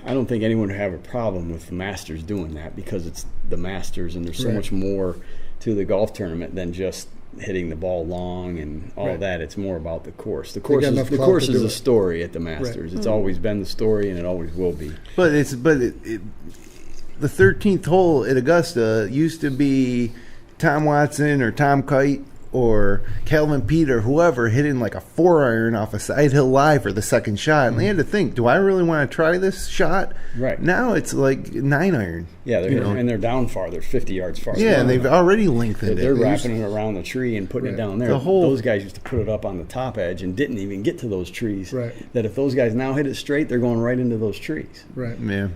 [SPEAKER 4] anyone would have a problem with the Masters doing that because it's the Masters and there's so much more to the golf tournament than just hitting the ball long and all of that. It's more about the course. The course is a story at the Masters. Right. It's always been the story, and it always will be.
[SPEAKER 2] But the 13th hole at Augusta used to be Tom Watson or Tom Kite or Calvin Peete or whoever hitting like a 4-iron off a side hill lie for the second shot, and they had to think, do I really want to try this shot?
[SPEAKER 4] Right.
[SPEAKER 2] Now it's like 9-iron.
[SPEAKER 4] Yeah, they're down far. They're 50 yards far.
[SPEAKER 2] Yeah, and they've already lengthened it.
[SPEAKER 4] They're wrapping it around the tree and putting it down there. Those guys used to put it up on the top edge and didn't even get to those trees.
[SPEAKER 3] Right.
[SPEAKER 4] That if those guys now hit it straight, they're going right into those trees.
[SPEAKER 3] Right.
[SPEAKER 2] Yeah.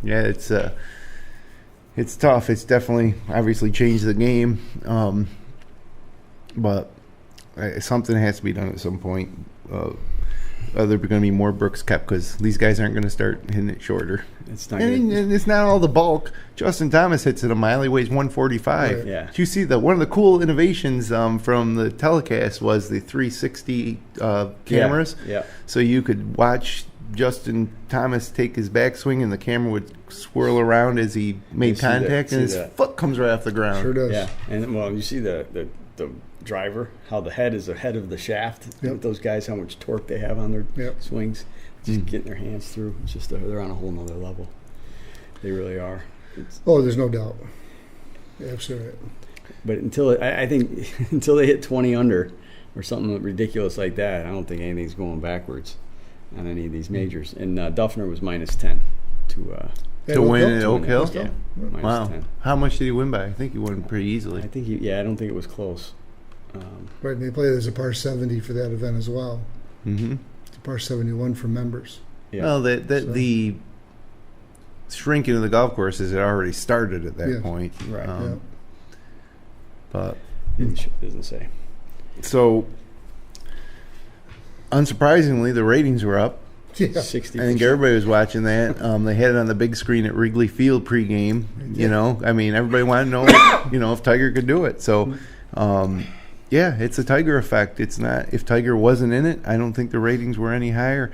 [SPEAKER 2] Yeah, it's tough. It's definitely obviously changed the game. But something has to be done at some point. there going to be more Brooks Koepkas. These guys aren't going to start hitting it shorter.
[SPEAKER 4] It's not
[SPEAKER 2] and it's not all the bulk. Justin Thomas hits it a mile. He weighs 145.
[SPEAKER 3] Right.
[SPEAKER 4] Yeah.
[SPEAKER 2] Did you see one of the cool innovations from the telecast was the 360 cameras?
[SPEAKER 4] Yeah.
[SPEAKER 2] So you could watch Justin Thomas take his backswing, and the camera would swirl around as he made contact, and his foot comes right off the ground.
[SPEAKER 3] Sure does.
[SPEAKER 4] Yeah, and well, you see the driver, how the head is ahead of the shaft.
[SPEAKER 3] Yep.
[SPEAKER 4] With those guys, how much torque they have on their swings, just getting their hands through. It's just they're on a whole nother level. They really are.
[SPEAKER 3] There's no doubt. Absolutely.
[SPEAKER 4] But I think until they hit 20 under or something ridiculous like that, I don't think anything's going backwards on any of these majors. And Duffner was -10
[SPEAKER 2] to win at Oak Hill.
[SPEAKER 4] Yeah,
[SPEAKER 2] wow.
[SPEAKER 4] -10.
[SPEAKER 2] How much did he win by? I think he won pretty easily.
[SPEAKER 4] I think I don't think it was close.
[SPEAKER 3] Right, and they play as a par 70 for that event as well.
[SPEAKER 2] Mm-hmm.
[SPEAKER 3] It's a par 71 for members.
[SPEAKER 2] Yeah. Well, the shrinking of the golf courses had already started at that point.
[SPEAKER 4] Right.
[SPEAKER 2] But
[SPEAKER 4] it doesn't say.
[SPEAKER 2] So, unsurprisingly, the ratings were up.
[SPEAKER 3] Yeah.
[SPEAKER 4] 60%.
[SPEAKER 2] I think everybody was watching that. They had it on the big screen at Wrigley Field pregame. Everybody wanted to know, if Tiger could do it. So, it's a Tiger effect. It's not, if Tiger wasn't in it, I don't think the ratings were any higher.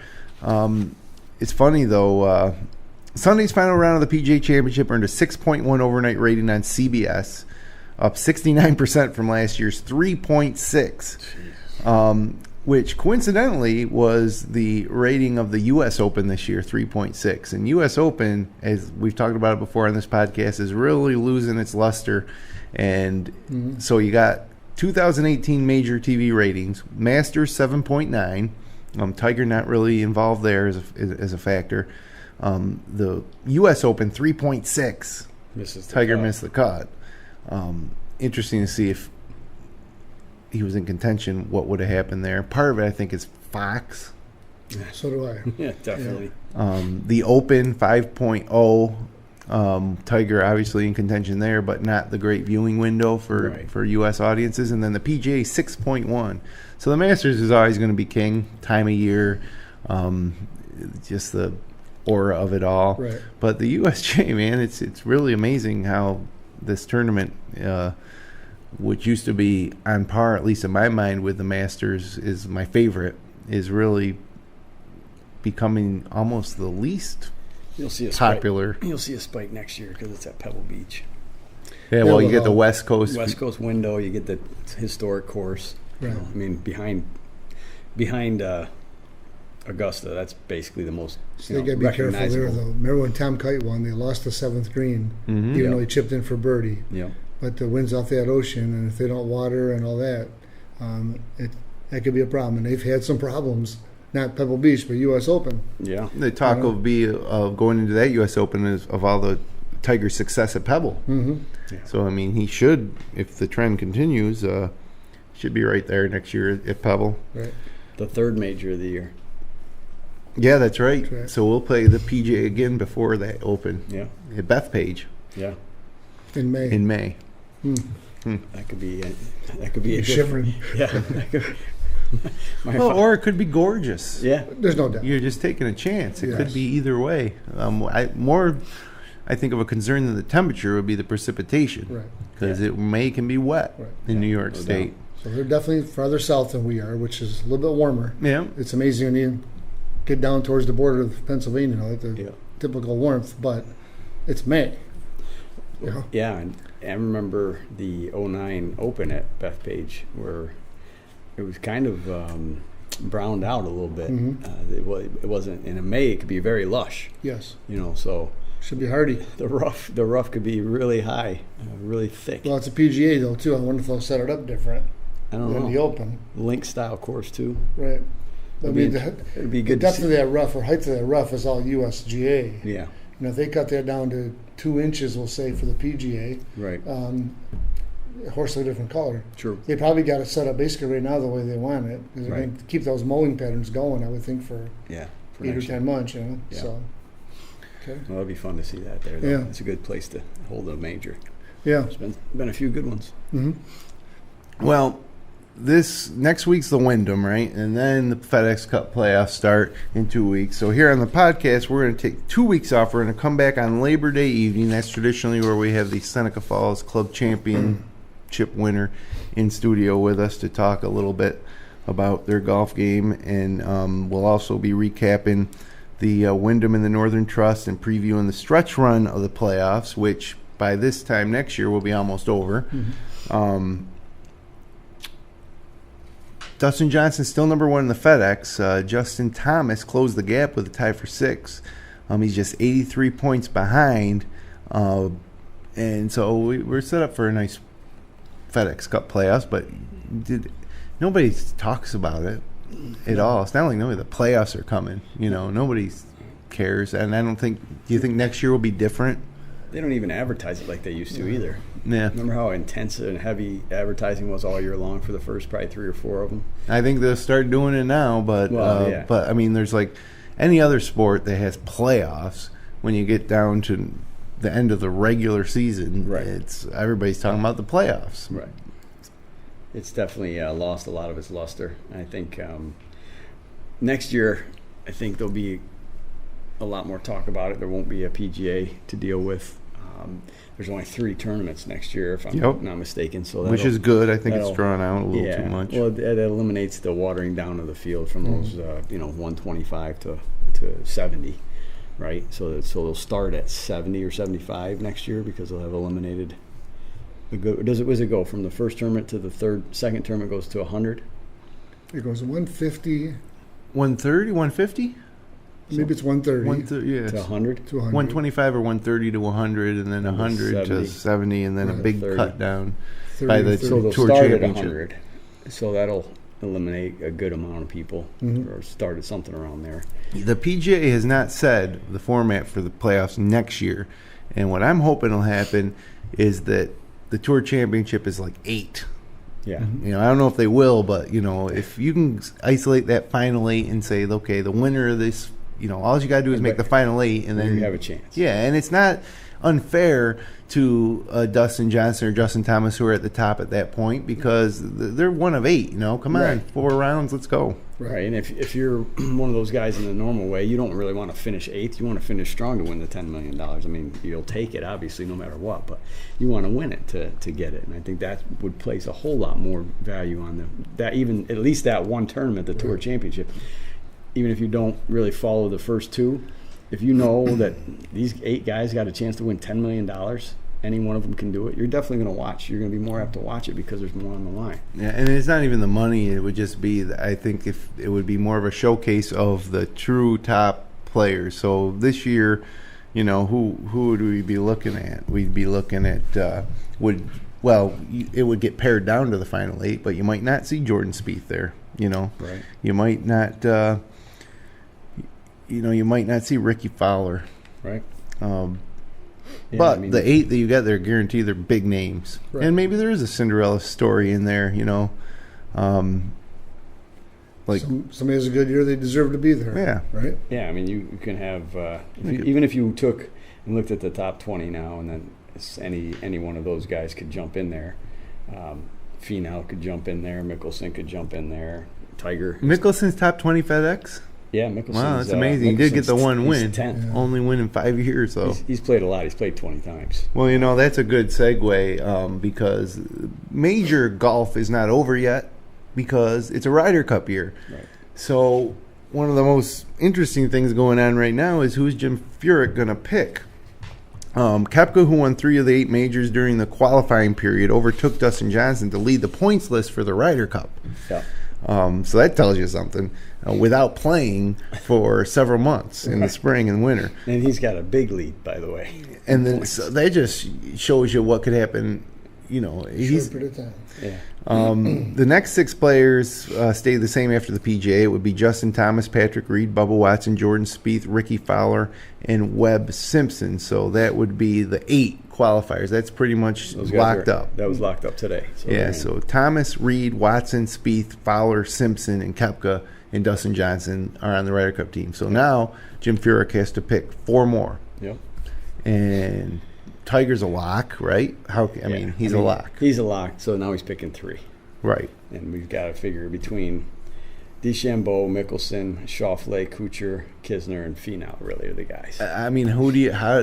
[SPEAKER 2] It's funny, though. Sunday's final round of the PGA Championship earned a 6.1 overnight rating on CBS, up 69% from last year's 3.6, which coincidentally was the rating of the U.S. Open this year, 3.6. And U.S. Open, as we've talked about it before on this podcast, is really losing its luster. And so you got 2018 major TV ratings, Masters 7.9, Tiger not really involved there as a factor. The U.S. Open 3.6. Tiger missed the cut. Interesting to see if he was in contention, what would have happened there. Part of it, I think, is Fox.
[SPEAKER 3] So do I.
[SPEAKER 4] Yeah, definitely.
[SPEAKER 2] The Open 5.0. Tiger obviously in contention there, but not the great viewing window for U.S. audiences. And then the PGA 6.1. So the Masters is always going to be king, time of year, just the aura of it all.
[SPEAKER 3] Right.
[SPEAKER 2] But the USJ, man, it's really amazing how this tournament, which used to be on par, at least in my mind, with the Masters, is my favorite, is really becoming almost the least popular.
[SPEAKER 4] You'll see a spike next year because it's at Pebble Beach.
[SPEAKER 2] Yeah, well, you get the West Coast
[SPEAKER 4] window, you get the historic course.
[SPEAKER 3] Right.
[SPEAKER 4] I mean, behind Augusta, that's basically the most.
[SPEAKER 3] So they got to be careful there, though. Remember when Tom Kite won? They lost the 7th green, even though he chipped in for birdie.
[SPEAKER 4] Yeah.
[SPEAKER 3] But the wind's off that ocean, and if they don't water and all that, that could be a problem. And they've had some problems, not Pebble Beach, but U.S. Open.
[SPEAKER 2] Yeah. The talk of going into that U.S. Open is of all the Tiger's success at Pebble.
[SPEAKER 3] Mm-hmm.
[SPEAKER 2] Yeah. So, I mean, he should, if the trend continues, should be right there next year at Pebble.
[SPEAKER 3] Right.
[SPEAKER 4] The third major of the year.
[SPEAKER 2] Yeah, that's right. So we'll play the PGA again before that Open.
[SPEAKER 4] Yeah.
[SPEAKER 2] At Bethpage.
[SPEAKER 4] Yeah.
[SPEAKER 3] In May.
[SPEAKER 4] That could be a
[SPEAKER 3] shivering.
[SPEAKER 4] Yeah.
[SPEAKER 2] Or it could be gorgeous.
[SPEAKER 4] Yeah.
[SPEAKER 3] There's no doubt.
[SPEAKER 2] You're just taking a chance. It could be either way. I think of a concern than the temperature would be the precipitation.
[SPEAKER 3] Right.
[SPEAKER 2] Because it can be wet in New York State.
[SPEAKER 3] Doubt. So they're definitely farther south than we are, which is a little bit warmer.
[SPEAKER 2] Yeah.
[SPEAKER 3] It's amazing when you get down towards the border of Pennsylvania, the typical warmth, but it's May.
[SPEAKER 4] Yeah, and I remember the 2009 Open at Bethpage where it was kind of browned out a little bit.
[SPEAKER 3] Mm-hmm.
[SPEAKER 4] It wasn't in May. It could be very lush.
[SPEAKER 3] Yes.
[SPEAKER 4] So
[SPEAKER 3] should be hardy.
[SPEAKER 4] The rough could be really high, really thick.
[SPEAKER 3] Well, it's a PGA though too. I wonder if they'll set it up different.
[SPEAKER 4] I don't know.
[SPEAKER 3] The Open
[SPEAKER 4] Link style course too.
[SPEAKER 3] Right.
[SPEAKER 4] It'd be good.
[SPEAKER 3] The depth of that rough or height of that rough is all USGA.
[SPEAKER 4] Yeah.
[SPEAKER 3] If they cut that down to 2 inches, we'll say for the PGA.
[SPEAKER 4] Right.
[SPEAKER 3] Horse of a different color.
[SPEAKER 4] True.
[SPEAKER 3] They probably got it set up basically right now the way they want it. Because they're going to keep those mowing patterns going, I would think, for 8 or 10 months, Yeah. So. Okay.
[SPEAKER 4] Well, it'd be fun to see that there. Though.
[SPEAKER 3] Yeah.
[SPEAKER 4] It's a good place to hold a major.
[SPEAKER 3] Yeah.
[SPEAKER 4] There's been a few good ones.
[SPEAKER 3] Mm-hmm.
[SPEAKER 2] Well, this next week's the Wyndham, right? And then the FedEx Cup playoffs start in 2 weeks. So here on the podcast, we're going to take 2 weeks off. We're going to come back on Labor Day evening. That's traditionally where we have the Seneca Falls Club Championship winner in studio with us to talk a little bit about their golf game. And we'll also be recapping the Wyndham and the Northern Trust and previewing the stretch run of the playoffs, which by this time next year will be almost over. Dustin Johnson still number one in the FedEx. Justin Thomas closed the gap with a tie for 6. He's just 83 points behind. And so we're set up for a nice FedEx Cup playoffs, but nobody talks about it at all. It's not like the playoffs are coming. Nobody cares. And I don't think – do you think next year will be different?
[SPEAKER 4] They don't even advertise it like they used to either.
[SPEAKER 2] Yeah.
[SPEAKER 4] Remember how intense and heavy advertising was all year long for the first probably 3 or 4 of them?
[SPEAKER 2] I think they'll start doing it now, but I mean, there's like any other sport that has playoffs. When you get down to the end of the regular season,
[SPEAKER 4] right,
[SPEAKER 2] it's everybody's talking about the playoffs.
[SPEAKER 4] Right. It's definitely lost a lot of its luster. I think next year, I think there'll be a lot more talk about it. There won't be a PGA to deal with. There's only 3 tournaments next year, if I'm not mistaken. So
[SPEAKER 2] which is good. I think it's drawn out a little too much.
[SPEAKER 4] Well, it eliminates the watering down of the field from those 125 to 70, right? So they'll start at 70 or 75 next year because they'll have eliminated. Does it go from the first tournament to the second tournament goes to 100?
[SPEAKER 3] It goes 150.
[SPEAKER 2] 130, 150?
[SPEAKER 3] Maybe it's 130.
[SPEAKER 2] Yeah.
[SPEAKER 4] To 100?
[SPEAKER 3] To 100.
[SPEAKER 2] 125 or 130 to 100, and then 100 to 70, and then a big
[SPEAKER 4] 30.
[SPEAKER 2] cut down
[SPEAKER 3] 30,
[SPEAKER 2] by the
[SPEAKER 4] so they'll
[SPEAKER 2] Tour
[SPEAKER 4] start
[SPEAKER 2] Championship.
[SPEAKER 4] at 100. So that'll eliminate a good amount of people, or start at something around there.
[SPEAKER 2] The PGA has not said the format for the playoffs next year, and what I'm hoping will happen is that the Tour Championship is like 8.
[SPEAKER 4] Yeah.
[SPEAKER 2] I don't know if they will, but if you can isolate that final 8 and say, okay, the winner of this, all you got to do is make the final 8, and then
[SPEAKER 4] you have a chance.
[SPEAKER 2] Yeah, and it's not unfair to Dustin Johnson or Justin Thomas, who are at the top at that point, because they're one of 8. Come on, 4 rounds, let's go.
[SPEAKER 4] Right, and if you're one of those guys in the normal way, you don't really want to finish 8th. You want to finish strong to win the $10 million. I mean, you'll take it, obviously, no matter what, but you want to win it to get it. And I think that would place a whole lot more value on even at least that one tournament, the Tour Championship. Even if you don't really follow the first 2, if you know that these 8 guys got a chance to win $10 million, any one of them can do it, you're definitely going to watch. You're going to be more apt to watch it because there's more on the line.
[SPEAKER 2] Yeah, and it's not even the money. It would just be, I think, if it would be more of a showcase of the true top players. So this year, who would we be looking at? We'd be looking at it would get pared down to the final 8, but you might not see Jordan Spieth there.
[SPEAKER 4] Right.
[SPEAKER 2] You might not. You might not see Ricky Fowler.
[SPEAKER 4] Right.
[SPEAKER 2] But the 8 that you got there, guarantee they're big names.
[SPEAKER 3] Right.
[SPEAKER 2] And maybe there is a Cinderella story in there, like
[SPEAKER 3] somebody has a good year, they deserve to be there.
[SPEAKER 2] Yeah.
[SPEAKER 3] Right?
[SPEAKER 4] Yeah, I mean, you can have, even if you took and looked at the top 20 now, and then any one of those guys could jump in there. Finau could jump in there. Mickelson could jump in there. Tiger.
[SPEAKER 2] Mickelson's top 20 FedEx?
[SPEAKER 4] Yeah, Mickelson.
[SPEAKER 2] Wow, that's amazing. He did get the one win.
[SPEAKER 4] 10th.
[SPEAKER 2] Yeah. Only win in 5 years, though.
[SPEAKER 4] He's played a lot. He's played 20 times.
[SPEAKER 2] Well, that's a good segue because major golf is not over yet because it's a Ryder Cup year.
[SPEAKER 4] Right.
[SPEAKER 2] So one of the most interesting things going on right now is who's Jim Furyk going to pick. Koepka, who won 3 of the 8 majors during the qualifying period, overtook Dustin Johnson to lead the points list for the Ryder Cup.
[SPEAKER 4] Yeah.
[SPEAKER 2] So that tells you something. Without playing for several months in the spring and winter.
[SPEAKER 4] And he's got a big lead, by the way.
[SPEAKER 2] And then so that just shows you what could happen. He's
[SPEAKER 3] Short period of time.
[SPEAKER 4] Yeah.
[SPEAKER 2] the next 6 players stay the same after the PGA. It would be Justin Thomas, Patrick Reed, Bubba Watson, Jordan Spieth, Ricky Fowler, and Webb Simpson. So that would be the 8 qualifiers. That's pretty much locked up.
[SPEAKER 4] That was locked up today.
[SPEAKER 2] So so Thomas, Reed, Watson, Spieth, Fowler, Simpson, and Koepka and Dustin Johnson are on the Ryder Cup team. So now Jim Furyk has to pick 4 more.
[SPEAKER 4] Yep.
[SPEAKER 2] And Tiger's a lock, right? I mean, he's a lock.
[SPEAKER 4] He's a lock, so now he's picking 3.
[SPEAKER 2] Right.
[SPEAKER 4] And we've got to figure between DeChambeau, Mickelson, Schauffele, Kuchar, Kisner, and Finau really are the guys.
[SPEAKER 2] I mean,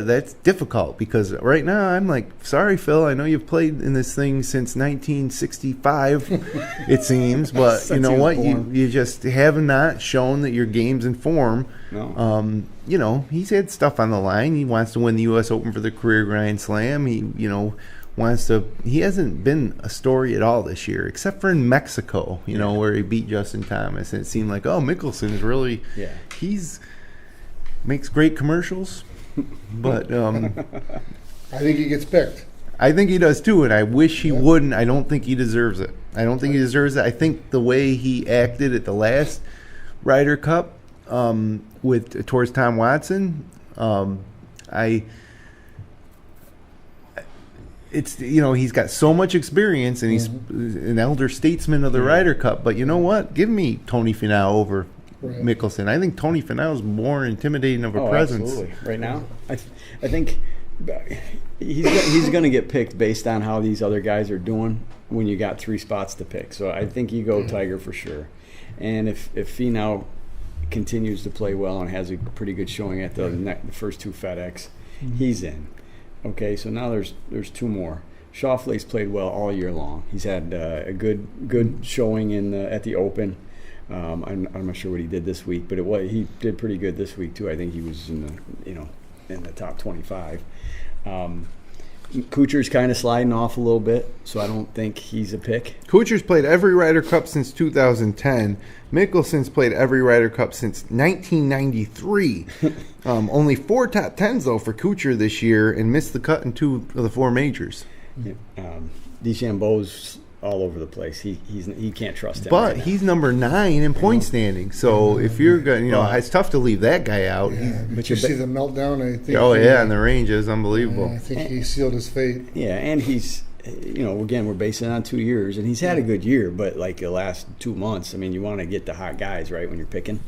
[SPEAKER 2] that's difficult because right now I'm like, sorry, Phil, I know you've played in this thing since 1965, it seems, but you know what? You just have not shown that your game's in form.
[SPEAKER 4] No.
[SPEAKER 2] You know, he's had stuff on the line. He wants to win the U.S. Open for the career Grand Slam. He hasn't been a story at all this year, except for in Mexico, where he beat Justin Thomas. And it seemed like, Mickelson is really, he's makes great commercials. But
[SPEAKER 3] I think he gets picked.
[SPEAKER 2] I think he does too, and I wish he wouldn't. I don't think he deserves it. I think the way he acted at the last Ryder Cup towards Tom Watson, he's got so much experience, and he's an elder statesman of the Ryder Cup. But you know what? Give me Tony Finau over Mickelson. I think Tony Finau is more intimidating of a presence.
[SPEAKER 4] Absolutely. Right now, I think he's going to get picked based on how these other guys are doing when you got 3 spots to pick. So I think you go Tiger for sure. And if Finau continues to play well and has a pretty good showing at the first 2 FedEx, he's in. Okay, so now there's 2 more. Schauffele's played well all year long. He's had a good showing at the Open. I'm not sure what he did this week, but he did pretty good this week too. I think he was in the top 25. Kuchar's kind of sliding off a little bit, so I don't think he's a pick.
[SPEAKER 2] Kuchar's played every Ryder Cup since 2010. Mickelson's played every Ryder Cup since 1993. Only 4 top 10s, though, for Kuchar this year, and missed the cut in 2 of the 4 majors.
[SPEAKER 4] DeChambeau's all over the place. He can't trust him.
[SPEAKER 2] But he's number 9 in point standing. So if you're going, it's tough to leave that guy out.
[SPEAKER 3] Yeah, but you see the meltdown. I think.
[SPEAKER 2] Oh yeah, and the range is unbelievable.
[SPEAKER 3] I think he sealed his fate.
[SPEAKER 4] Yeah, and he's, again, we're basing it on 2 years, and he's had a good year. But like the last 2 months, I mean, you want to get the hot guys right when you're picking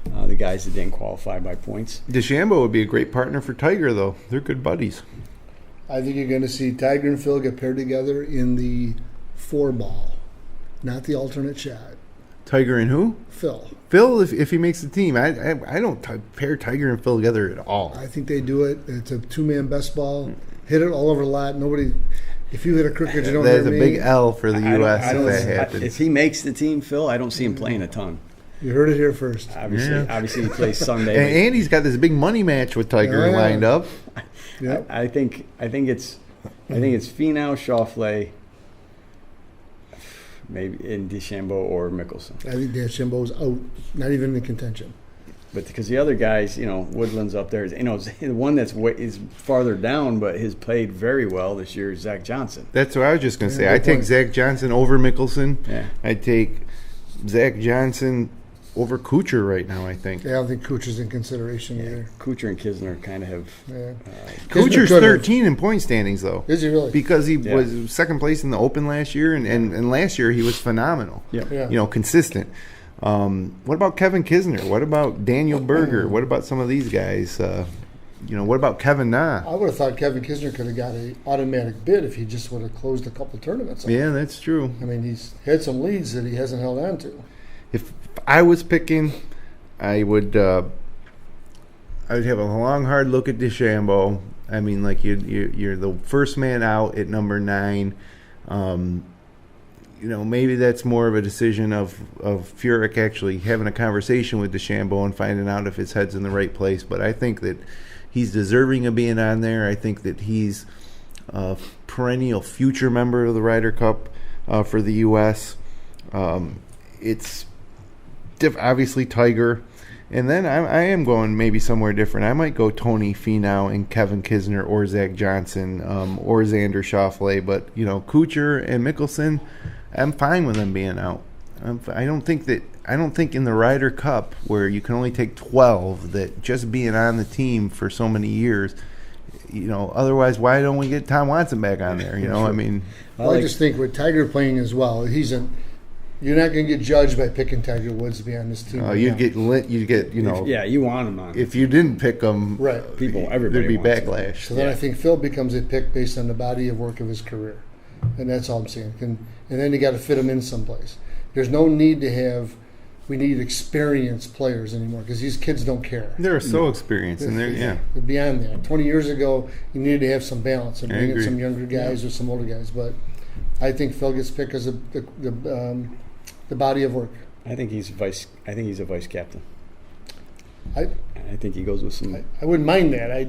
[SPEAKER 4] the guys that didn't qualify by points.
[SPEAKER 2] DeChambeau would be a great partner for Tiger, though. They're good buddies.
[SPEAKER 3] I think you're going to see Tiger and Phil get paired together in the 4-ball, not the alternate shot.
[SPEAKER 2] Tiger and who?
[SPEAKER 3] Phil.
[SPEAKER 2] Phil, if he makes the team. I don't pair Tiger and Phil together at all.
[SPEAKER 3] I think they do it. It's a 2-man best ball. Hit it all over the lot. Nobody. If you hit a cricket, you don't hear me.
[SPEAKER 2] That's a big L for the U.S. if that happens.
[SPEAKER 4] If he makes the team, Phil, I don't see him playing a ton.
[SPEAKER 3] You heard it here first.
[SPEAKER 4] Obviously he plays Sunday.
[SPEAKER 2] And he's got this big money match with Tiger lined up.
[SPEAKER 3] Yeah.
[SPEAKER 4] I think it's Finau, Schauffele, maybe in DeChambeau or Mickelson.
[SPEAKER 3] I think DeChambeau's out, not even in contention.
[SPEAKER 4] But because the other guys, Woodland's up there. The one is farther down, but has played very well this year is Zach Johnson.
[SPEAKER 2] That's what I was just going to say. I take Zach Johnson over Mickelson.
[SPEAKER 4] Yeah.
[SPEAKER 2] I take Zach Johnson over Kuchar right now, I think.
[SPEAKER 3] Yeah, I don't think Kuchar's in consideration either.
[SPEAKER 4] Kuchar and Kisner kind of have.
[SPEAKER 3] Yeah.
[SPEAKER 2] Kuchar's 13 in point standings, though.
[SPEAKER 3] Is he really?
[SPEAKER 2] Because he was second place in the Open last year, and last year he was phenomenal.
[SPEAKER 3] Yeah.
[SPEAKER 2] Consistent. What about Kevin Kisner? What about Daniel Berger? What about some of these guys? What about Kevin Na?
[SPEAKER 3] I would have thought Kevin Kisner could have got an automatic bid if he just would have closed a couple tournaments.
[SPEAKER 2] Yeah, that's true.
[SPEAKER 3] I mean, he's had some leads that he hasn't held on to.
[SPEAKER 2] If I was picking, I would have a long, hard look at DeChambeau. I mean, like you're the first man out at number 9. Maybe that's more of a decision of Furyk actually having a conversation with DeChambeau and finding out if his head's in the right place. But I think that he's deserving of being on there. I think that he's a perennial future member of the Ryder Cup for the U.S. It's obviously Tiger. And then I am going maybe somewhere different. I might go Tony Finau and Kevin Kisner or Zach Johnson or Xander Schauffele. But, Kuchar and Mickelson, I'm fine with them being out. I don't think in the Ryder Cup where you can only take 12 that just being on the team for so many years, otherwise why don't we get Tom Watson back on there? I mean,
[SPEAKER 3] I just think with Tiger playing as well, you're not going to get judged by picking Tiger Woods to be on this team.
[SPEAKER 2] You'd get
[SPEAKER 4] you want him on.
[SPEAKER 2] If you didn't pick him,
[SPEAKER 3] right?
[SPEAKER 4] Everybody
[SPEAKER 2] there'd be
[SPEAKER 4] wants
[SPEAKER 2] backlash.
[SPEAKER 3] So then I think Phil becomes a pick based on the body of work of his career. And that's all I'm saying. And then you got to fit them in someplace. There's no need to have. We need experienced players anymore because these kids don't care.
[SPEAKER 2] They're so experienced, and they're
[SPEAKER 3] beyond that. 20 years ago, you needed to have some balance and bring in some younger guys or some older guys. But I think Phil gets picked as the body of work.
[SPEAKER 4] I think he's a vice captain.
[SPEAKER 3] I
[SPEAKER 4] think he goes with some.
[SPEAKER 3] I wouldn't mind that. I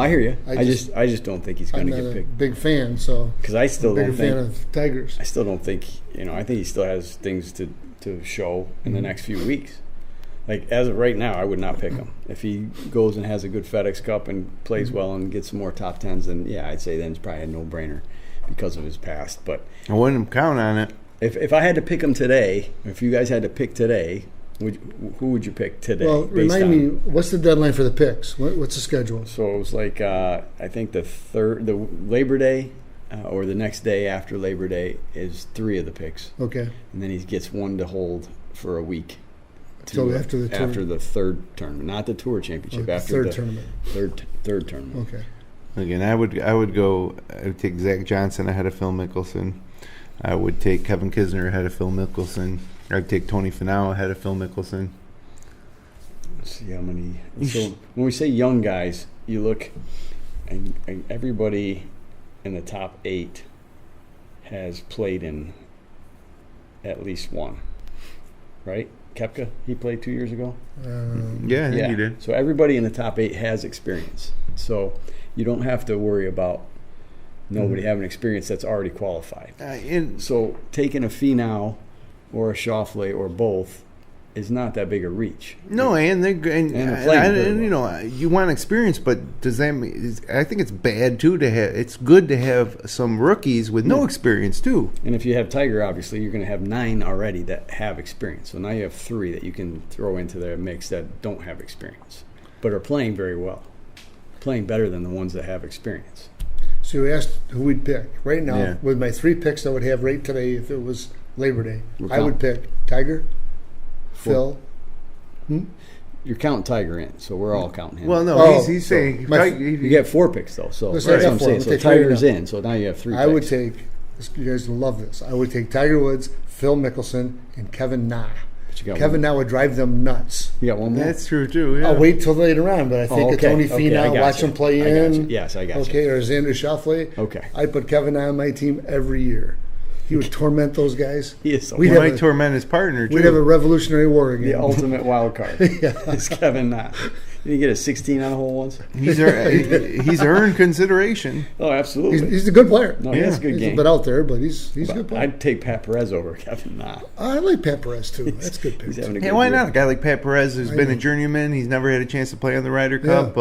[SPEAKER 4] hear you. I just don't think he's going to get picked.
[SPEAKER 3] I'm not a big fan, so
[SPEAKER 4] because I still don't think.
[SPEAKER 3] Fan of Tigers.
[SPEAKER 4] I still don't think. I think he still has things to show in the next few weeks. Like as of right now, I would not pick him. If he goes and has a good FedEx Cup and plays well and gets some more top tens, then I'd say then it's probably a no-brainer because of his past. But
[SPEAKER 2] I wouldn't count on it.
[SPEAKER 4] If I had to pick him today, if you guys had to pick today, who would you pick today?
[SPEAKER 3] Well, remind me, what's the deadline for the picks? What's the schedule?
[SPEAKER 4] So it was like I think the Labor Day or the next day after Labor Day is 3 of the picks.
[SPEAKER 3] Okay.
[SPEAKER 4] And then he gets 1 to hold for a week.
[SPEAKER 3] So after the
[SPEAKER 4] third tournament, not the Tour Championship. After the
[SPEAKER 3] tournament.
[SPEAKER 4] Third tournament.
[SPEAKER 3] Okay.
[SPEAKER 2] Again, I would take Zach Johnson ahead of Phil Mickelson. I would take Kevin Kisner ahead of Phil Mickelson. I'd take Tony Finau ahead of Phil Mickelson.
[SPEAKER 4] Let's see how many. So when we say young guys, you look, and everybody in the top 8 has played in at least one, right? Koepka, he played 2 years ago.
[SPEAKER 2] I think he did.
[SPEAKER 4] So everybody in the top 8 has experience. So you don't have to worry about nobody having experience that's already qualified. So taking a Finau or a Schauffele or both is not that big a reach.
[SPEAKER 2] No, you want experience, but does that mean? I think it's bad too to have. It's good to have some rookies with no experience too.
[SPEAKER 4] And if you have Tiger, obviously you're going to have 9 already that have experience. So now you have 3 that you can throw into the mix that don't have experience, but are playing very well, playing better than the ones that have experience.
[SPEAKER 3] So you asked who we'd pick right now. With my 3 picks I would have right today if it was Labor Day. I would pick Tiger, Phil.
[SPEAKER 4] You're counting Tiger in, so we're all counting him.
[SPEAKER 2] Well, no, he's saying
[SPEAKER 4] you get 4 picks though. So
[SPEAKER 3] that's
[SPEAKER 4] what I'm saying. So Tiger's in, so now you have 3 picks.
[SPEAKER 3] I would take. You guys love this. I would take Tiger Woods, Phil Mickelson, and Kevin Na. Kevin Na would drive them nuts.
[SPEAKER 4] You got one more?
[SPEAKER 2] That's true too. Yeah.
[SPEAKER 3] I'll wait till later on, but I think Tony Finau, watch him play in.
[SPEAKER 4] Yes, I got you.
[SPEAKER 3] Okay, or Xander Schauffele.
[SPEAKER 4] Okay.
[SPEAKER 3] I put Kevin Na on my team every year. He would torment those guys.
[SPEAKER 4] He is so
[SPEAKER 2] he might torment his partner, too.
[SPEAKER 3] We'd have a Revolutionary War again.
[SPEAKER 4] The ultimate wild card is Kevin Na. Did he get a 16 on the hole once?
[SPEAKER 2] He's earned consideration.
[SPEAKER 4] Oh, absolutely.
[SPEAKER 3] He's a good player.
[SPEAKER 4] No, he has a good game.
[SPEAKER 3] He's a bit out there, but he's a good player.
[SPEAKER 4] I'd take Pat Perez over Kevin Na.
[SPEAKER 3] I like Pat Perez, too. That's good pick.
[SPEAKER 2] Why not? A guy like Pat Perez who's been a journeyman. He's never had a chance to play on the Ryder Cup.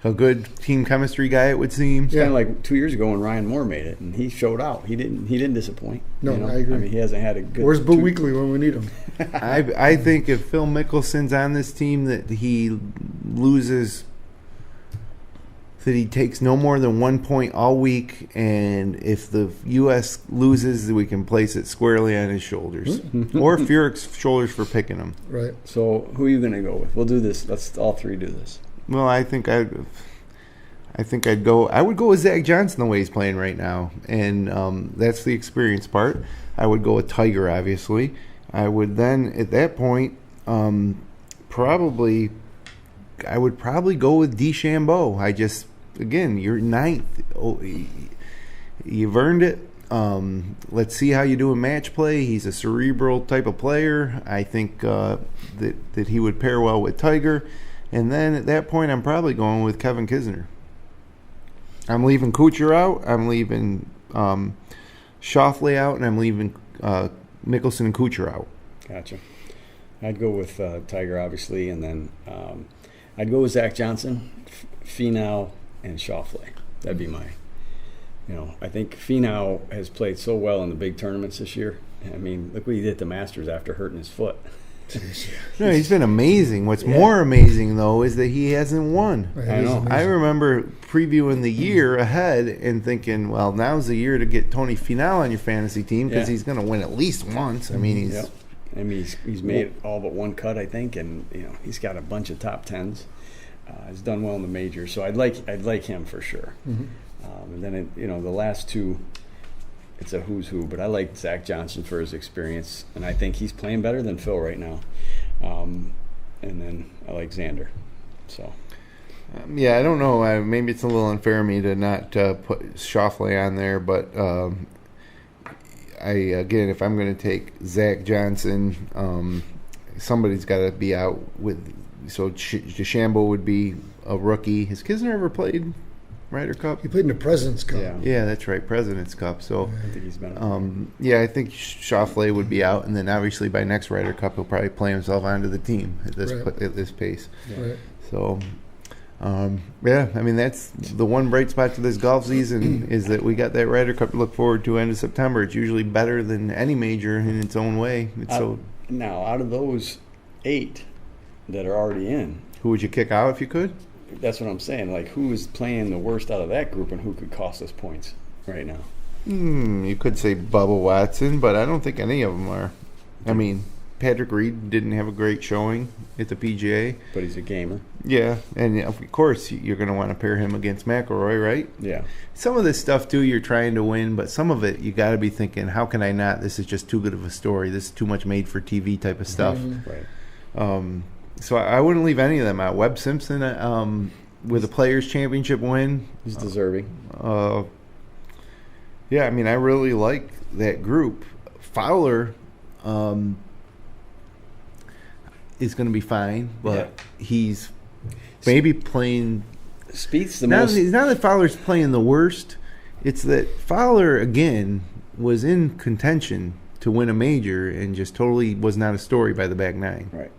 [SPEAKER 2] A good team chemistry guy, it would seem.
[SPEAKER 4] It's kind of like 2 years ago when Ryan Moore made it, and he showed out. He didn't disappoint.
[SPEAKER 3] No, I agree.
[SPEAKER 4] I mean, he hasn't had a good.
[SPEAKER 3] Where's Boo Weekley when we need him?
[SPEAKER 2] I think if Phil Mickelson's on this team, that he loses, that he takes no more than 1 point all week, and if the U.S. loses, we can place it squarely on his shoulders, or Furyk's shoulders for picking him.
[SPEAKER 3] Right.
[SPEAKER 4] So who are you going to go with? We'll do this. Let's all 3 do this.
[SPEAKER 2] Well, I think I'd go. I would go with Zach Johnson the way he's playing right now, and that's the experience part. I would go with Tiger, obviously. I would then, at that point, probably go with DeChambeau. You're 9th. Oh, you've earned it. Let's see how you do in match play. He's a cerebral type of player. I think that he would pair well with Tiger. And then at that point, I'm probably going with Kevin Kisner. I'm leaving Kuchar out. I'm leaving Schauffele out, and I'm leaving Mickelson and Kuchar out.
[SPEAKER 4] Gotcha. I'd go with Tiger, obviously, and then I'd go with Zach Johnson, Finau, and Schauffele. That'd be my. I think Finau has played so well in the big tournaments this year. I mean, look what he did at the Masters after hurting his foot.
[SPEAKER 2] No, he's been amazing. What's more amazing, though, is that he hasn't won.
[SPEAKER 4] I know.
[SPEAKER 2] I remember previewing the year ahead and thinking, well, now's the year to get Tony Finau on your fantasy team because he's going to win at least once. I mean,
[SPEAKER 4] he's made all but 1 cut, I think, and he's got a bunch of top 10s. He's done well in the majors, so I'd like him for sure. And then the last 2, it's a who's who. But I like Zach Johnson for his experience, and I think he's playing better than Phil right now. And then I like Xander. So.
[SPEAKER 2] I don't know. Maybe it's a little unfair of me to not put Schauffele on there, but if I'm going to take Zach Johnson, somebody's got to be out with. So DeChambeau would be a rookie. Has Kisner ever played Ryder Cup?
[SPEAKER 3] He played in the President's Cup.
[SPEAKER 2] Yeah, that's right, President's Cup. So
[SPEAKER 4] I think he's been.
[SPEAKER 2] I think Schauffele would be out, and then obviously by next Ryder Cup he'll probably play himself onto the team at this pace.
[SPEAKER 3] Yeah. Right.
[SPEAKER 2] So. That's the one bright spot to this golf season is that we got that Ryder Cup to look forward to end of September. It's usually better than any major in its own way.
[SPEAKER 4] Now, out of those 8 that are already in,
[SPEAKER 2] who would you kick out if you could?
[SPEAKER 4] That's what I'm saying. Like, who is playing the worst out of that group, and who could cost us points right now?
[SPEAKER 2] You could say Bubba Watson, but I don't think any of them are. I mean, Patrick Reed didn't have a great showing at the PGA.
[SPEAKER 4] But he's a gamer.
[SPEAKER 2] Yeah, and of course you're going to want to pair him against McIlroy, right?
[SPEAKER 4] Yeah.
[SPEAKER 2] Some of this stuff, too, you're trying to win, but some of it you got to be thinking, how can I not? This is just too good of a story. This is too much made-for-TV type of stuff.
[SPEAKER 4] Right.
[SPEAKER 2] So I wouldn't leave any of them out. Webb Simpson with a Players' Championship win.
[SPEAKER 4] He's deserving.
[SPEAKER 2] I really like that group. Fowler is going to be fine, but he's maybe playing.
[SPEAKER 4] Spieth's the most.
[SPEAKER 2] It's not that Fowler's playing the worst. It's that Fowler again was in contention to win a major and just totally was not a story by the back nine.
[SPEAKER 4] Right.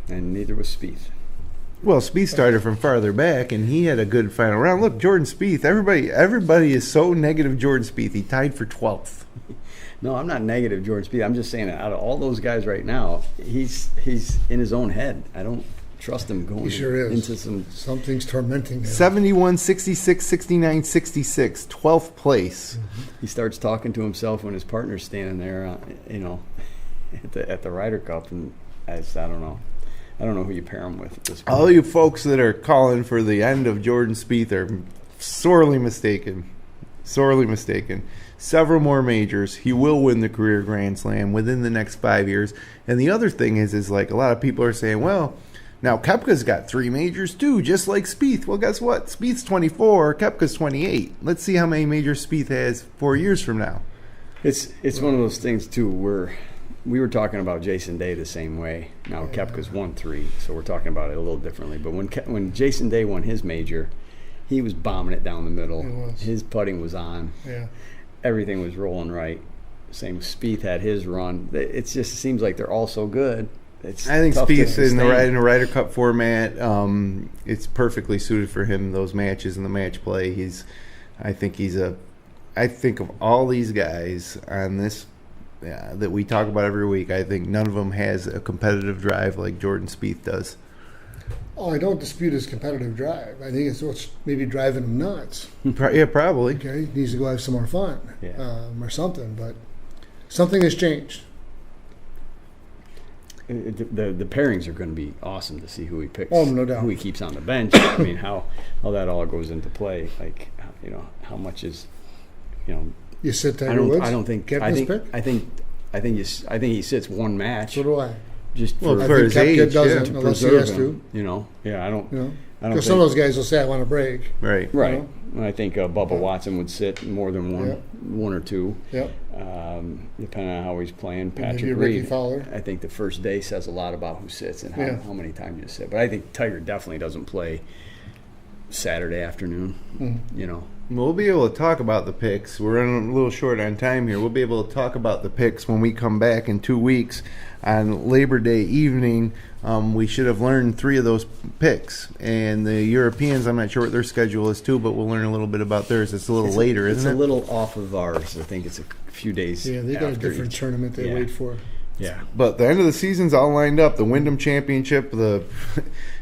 [SPEAKER 4] And neither was Spieth.
[SPEAKER 2] Well, Spieth started from farther back, and he had a good final round. Look, Jordan Spieth. Everybody is so negative Jordan Spieth. He tied for 12th.
[SPEAKER 4] No, I'm not negative Jordan Spieth. I'm just saying that out of all those guys right now, he's in his own head. I don't trust him going into
[SPEAKER 3] something's tormenting him.
[SPEAKER 2] 71, 66, 69, 66, 12th place.
[SPEAKER 4] Mm-hmm. He starts talking to himself when his partner's standing there, at the Ryder Cup, and I don't know. I don't know who you pair him with at this point.
[SPEAKER 2] All you folks that are calling for the end of Jordan Spieth are sorely mistaken. Sorely mistaken. Several more majors. He will win the career Grand Slam within the next 5 years. And the other thing is like a lot of people are saying, well, now Koepka's got 3 majors too, just like Spieth. Well, guess what? Spieth's 24, Koepka's 28. Let's see how many majors Spieth has 4 years from now.
[SPEAKER 4] It's one of those things too where we were talking about Jason Day the same way. Now Koepka's won 3, so we're talking about it a little differently. But when Jason Day won his major, he was bombing it down the middle. His putting was on.
[SPEAKER 3] Yeah.
[SPEAKER 4] Everything was rolling right. Same with Spieth had his run. It just seems like they're all so good.
[SPEAKER 2] I think Spieth's in the Ryder Cup format. It's perfectly suited for him. Those matches and the match play. I think of all these guys on this that we talk about every week. I think none of them has a competitive drive like Jordan Spieth does.
[SPEAKER 3] Oh, I don't dispute his competitive drive. I think it's what's maybe driving him nuts.
[SPEAKER 2] Yeah, probably.
[SPEAKER 3] Okay, he needs to go have some more fun or something. But something has changed.
[SPEAKER 4] The pairings are going to be awesome to see who he picks.
[SPEAKER 3] Oh, no doubt.
[SPEAKER 4] Who he keeps on the bench. I mean, how that all goes into play. Like, how much is,
[SPEAKER 3] You sit Tiger Woods.
[SPEAKER 4] I don't think. I think he sits one match.
[SPEAKER 3] So do I.
[SPEAKER 4] Just
[SPEAKER 2] for
[SPEAKER 3] his age,
[SPEAKER 4] to
[SPEAKER 3] unless he
[SPEAKER 4] preserve
[SPEAKER 3] has
[SPEAKER 4] him.
[SPEAKER 3] to.
[SPEAKER 4] I don't.
[SPEAKER 3] Because some of those guys will say, "I want a break."
[SPEAKER 2] Right.
[SPEAKER 4] And I think Bubba Watson would sit more than one or two.
[SPEAKER 3] Yep.
[SPEAKER 4] Depending on how he's playing. Patrick
[SPEAKER 3] Maybe
[SPEAKER 4] Reed.
[SPEAKER 3] Ricky Fowler.
[SPEAKER 4] I think the first day says a lot about who sits and how many times you sit. But I think Tiger definitely doesn't play Saturday afternoon.
[SPEAKER 2] We'll be able to talk about the picks. We're running a little short on time here. We'll be able to talk about the picks when we come back in 2 weeks on Labor Day evening. We should have learned 3 of those picks. And the Europeans, I'm not sure what their schedule is too, but we'll learn a little bit about theirs. It's a little later, isn't it?
[SPEAKER 4] It's a little off of ours. I think it's a few days
[SPEAKER 3] Yeah, they got a different tournament they wait for.
[SPEAKER 4] Yeah.
[SPEAKER 2] But the end of the season's all lined up. The Wyndham Championship, where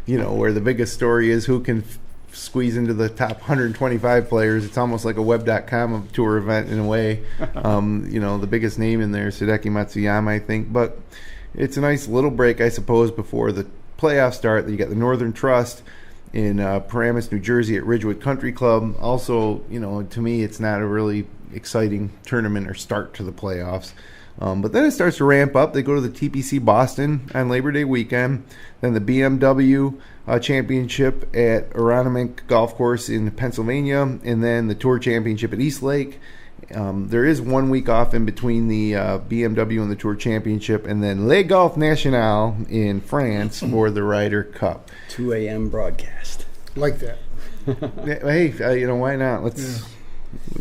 [SPEAKER 2] the biggest story is who can squeeze into the top 125 players. It's almost like a web.com tour event in a way. The biggest name in there is Hideki Matsuyama, I think. But it's a nice little break, I suppose, before the playoffs start. You got the Northern Trust in Paramus, New Jersey at Ridgewood Country Club. Also, to me, it's not a really exciting tournament or start to the playoffs. But then it starts to ramp up. They go to the TPC Boston on Labor Day weekend. Then the BMW Championship at Aronimink Golf Course in Pennsylvania. And then the Tour Championship at East Lake. There is 1 week off in between the BMW and the Tour Championship. And then Le Golf National in France for the Ryder Cup.
[SPEAKER 4] 2 a.m. broadcast.
[SPEAKER 3] Like that.
[SPEAKER 2] Hey, why not? Let's...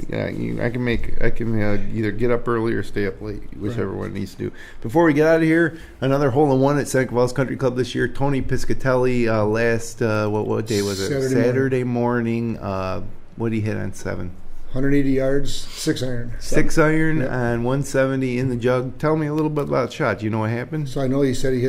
[SPEAKER 2] Yeah. I can either get up early or stay up late, whichever one needs to do. Before we get out of here, another hole-in-one at Seneca Falls Country Club this year. Tony Piscatelli last what day was it? Saturday morning. What did he hit on 7?
[SPEAKER 3] 180 yards, 6 iron.
[SPEAKER 2] 6 iron on 170 in the jug. Tell me a little bit about the shot. Do you know what happened?
[SPEAKER 3] So I know he said he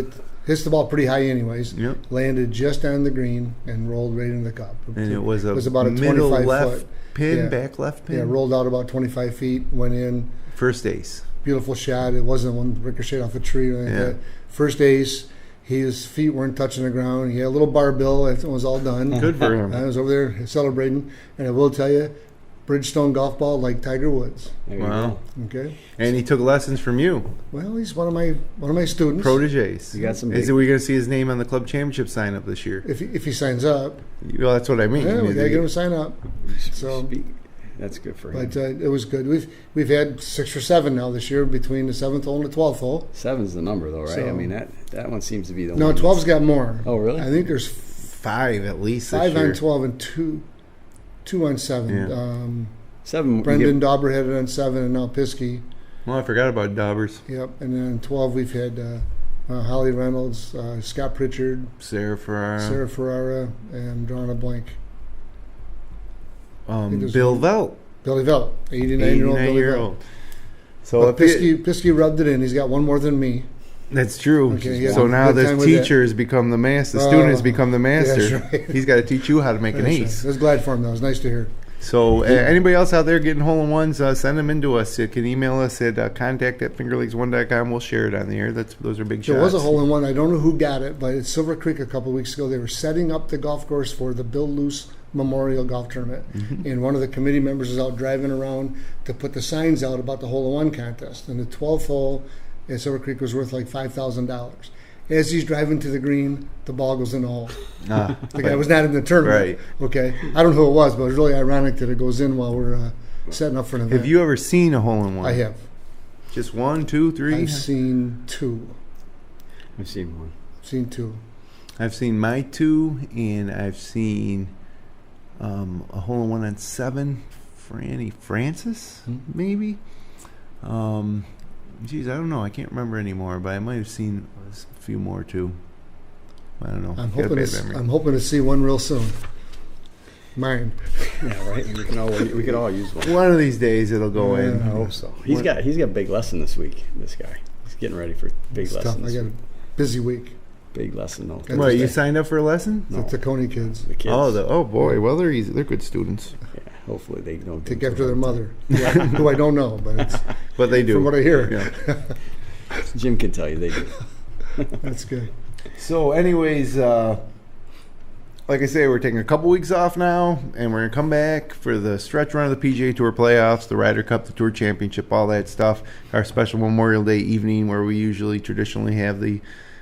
[SPEAKER 3] hits the ball pretty high anyways.
[SPEAKER 2] Yep.
[SPEAKER 3] Landed just on the green and rolled right into the cup.
[SPEAKER 2] And it was
[SPEAKER 3] about a
[SPEAKER 2] middle
[SPEAKER 3] 25
[SPEAKER 2] left
[SPEAKER 3] foot
[SPEAKER 2] pin, back left pin.
[SPEAKER 3] Yeah, rolled out about 25 feet, went in.
[SPEAKER 2] First ace.
[SPEAKER 3] Beautiful shot. It wasn't one ricocheted off a tree or anything like that. First ace. His feet weren't touching the ground. He had a little barbell. It was all done.
[SPEAKER 2] Good for him.
[SPEAKER 3] I was over there celebrating. And I will tell you, Bridgestone golf ball like Tiger Woods.
[SPEAKER 2] Wow.
[SPEAKER 3] Okay.
[SPEAKER 2] And he took lessons from you.
[SPEAKER 3] Well, he's one of my students.
[SPEAKER 2] Proteges.
[SPEAKER 4] You got some.
[SPEAKER 2] Is we going to see his name on the club championship sign up this year?
[SPEAKER 3] If he signs up.
[SPEAKER 2] Well, that's what I mean.
[SPEAKER 3] Yeah, we got to get him to sign up. So.
[SPEAKER 4] That's good for him.
[SPEAKER 3] But it was good. We've had 6 or 7 now this year between the 7th hole and the 12th hole.
[SPEAKER 4] 7's the number, though, right?
[SPEAKER 3] So,
[SPEAKER 4] I mean, that one seems to be the one.
[SPEAKER 3] No, 12's got more.
[SPEAKER 4] Oh, really?
[SPEAKER 3] I think there's
[SPEAKER 2] 5 at least.
[SPEAKER 3] 5
[SPEAKER 2] this year.
[SPEAKER 3] on 12 and 2 on 7.
[SPEAKER 2] Yeah.
[SPEAKER 3] 7. Brendan Dauber had it on 7, and now Piskey.
[SPEAKER 2] Well, I forgot about Daubers.
[SPEAKER 3] Yep, and then on 12 we've had Holly Reynolds, Scott Pritchard,
[SPEAKER 2] Sarah
[SPEAKER 3] Ferrara, and drawing a blank.
[SPEAKER 2] Bill Velt.
[SPEAKER 3] Billy Velt, 89-year-old Billy Velt.
[SPEAKER 2] So
[SPEAKER 3] Piskey rubbed it in. He's got one more than me.
[SPEAKER 2] That's true.
[SPEAKER 3] Okay, yeah.
[SPEAKER 2] So now the teacher has become the master. The student has become the master.
[SPEAKER 3] Yeah, that's right.
[SPEAKER 2] He's got to teach you how to make an ace.
[SPEAKER 3] Right. I was glad for him, though. It was nice to hear.
[SPEAKER 2] So anybody else out there getting hole-in-ones, send them in to us. You can email us at contact@fingerlegs1.com. We'll share it on the air. Those are big shots.
[SPEAKER 3] There was a hole-in-one. I don't know who got it, but at Silver Creek a couple of weeks ago, they were setting up the golf course for the Bill Luce Memorial Golf Tournament. Mm-hmm. And one of the committee members was out driving around to put the signs out about the hole-in-one contest. And the 12th hole at Silver Creek was worth like $5,000. As he's driving to the green, the ball goes in the hole. The guy was not in the tournament.
[SPEAKER 2] Right.
[SPEAKER 3] Okay. I don't know who it was, but it was really ironic that it goes in while we're setting up for an event.
[SPEAKER 2] Have you ever seen a hole-in-one?
[SPEAKER 3] I have.
[SPEAKER 2] Just 1, 2, 3?
[SPEAKER 3] I've seen 2.
[SPEAKER 4] I've seen 1.
[SPEAKER 3] Seen 2.
[SPEAKER 2] I've seen my 2, and I've seen a hole-in-one on 7. Franny Francis, maybe? Geez, I don't know. I can't remember anymore, but I might have seen a few more too. I don't know.
[SPEAKER 3] I'm hoping to see one real soon. Mine.
[SPEAKER 4] Yeah, right. We could all use one.
[SPEAKER 2] One of these days it'll go in.
[SPEAKER 3] I hope so.
[SPEAKER 4] He's got a big lesson this week. This guy. He's getting ready for big lesson.
[SPEAKER 3] I got a busy week.
[SPEAKER 4] Big lesson.
[SPEAKER 2] What, you signed up for a lesson?
[SPEAKER 3] No. The Tacony kids.
[SPEAKER 4] The kids.
[SPEAKER 2] Oh boy. Well, they're easy. They're good students.
[SPEAKER 4] Yeah. Hopefully they don't
[SPEAKER 3] take after their mother, who I don't know,
[SPEAKER 2] but they do.
[SPEAKER 3] From what I hear.
[SPEAKER 2] Yeah.
[SPEAKER 4] Jim can tell you they do.
[SPEAKER 3] That's good.
[SPEAKER 2] So, anyways, like I say, we're taking a couple weeks off now, and we're going to come back for the stretch run of the PGA Tour playoffs, the Ryder Cup, the Tour Championship, all that stuff. Our special Memorial Day evening where we traditionally have the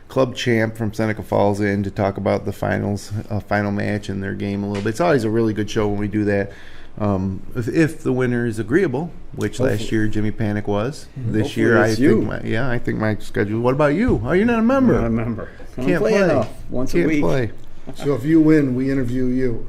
[SPEAKER 2] club champ from Seneca Falls in to talk about the final match and their game a little bit. It's always a really good show when we do that. If the winner is agreeable, which last year Jimmy Panic was. This year I think my schedule. What about you? Oh, you're not a member.
[SPEAKER 4] I'm not a member.
[SPEAKER 2] Can't play
[SPEAKER 4] enough. Once a week.
[SPEAKER 2] Play.
[SPEAKER 3] So if you win, we interview you.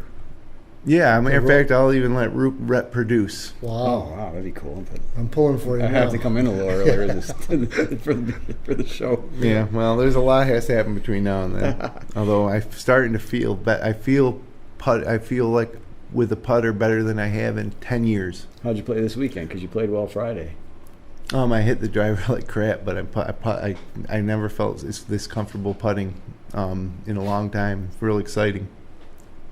[SPEAKER 2] Yeah, matter of fact, I'll even let Rep produce.
[SPEAKER 3] Wow.
[SPEAKER 4] Oh, wow, that'd be cool.
[SPEAKER 3] I'm pulling for you.
[SPEAKER 4] I have to come in a little earlier for the show.
[SPEAKER 2] Yeah, well, there's a lot has to happen between now and then. Although I'm starting to feel, I feel like with a putter better than I have in 10 years.
[SPEAKER 4] How'd you play this weekend? Because you played well Friday.
[SPEAKER 2] I hit the driver like crap, but I never felt this comfortable putting in a long time. It's real exciting.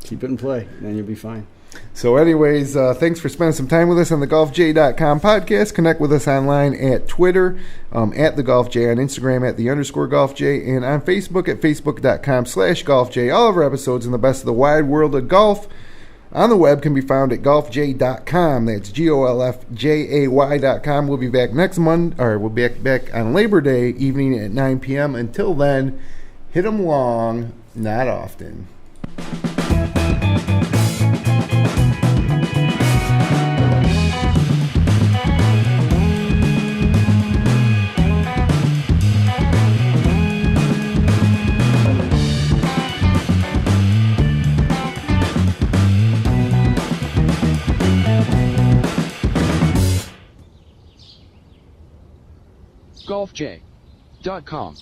[SPEAKER 4] Keep it in play, and then you'll be fine.
[SPEAKER 2] So anyways, thanks for spending some time with us on the GolfJ.com podcast. Connect with us online at Twitter, at the GolfJ, on Instagram at _GolfJ, and on Facebook at facebook.com/GolfJ. All of our episodes and the best of the wide world of golf on the web can be found at golfj.com. That's GOLFJAY.com. We'll be back next Monday, or we'll be back on Labor Day evening at 9 p.m. Until then, hit 'em long, not often.
[SPEAKER 1] GolfJ.com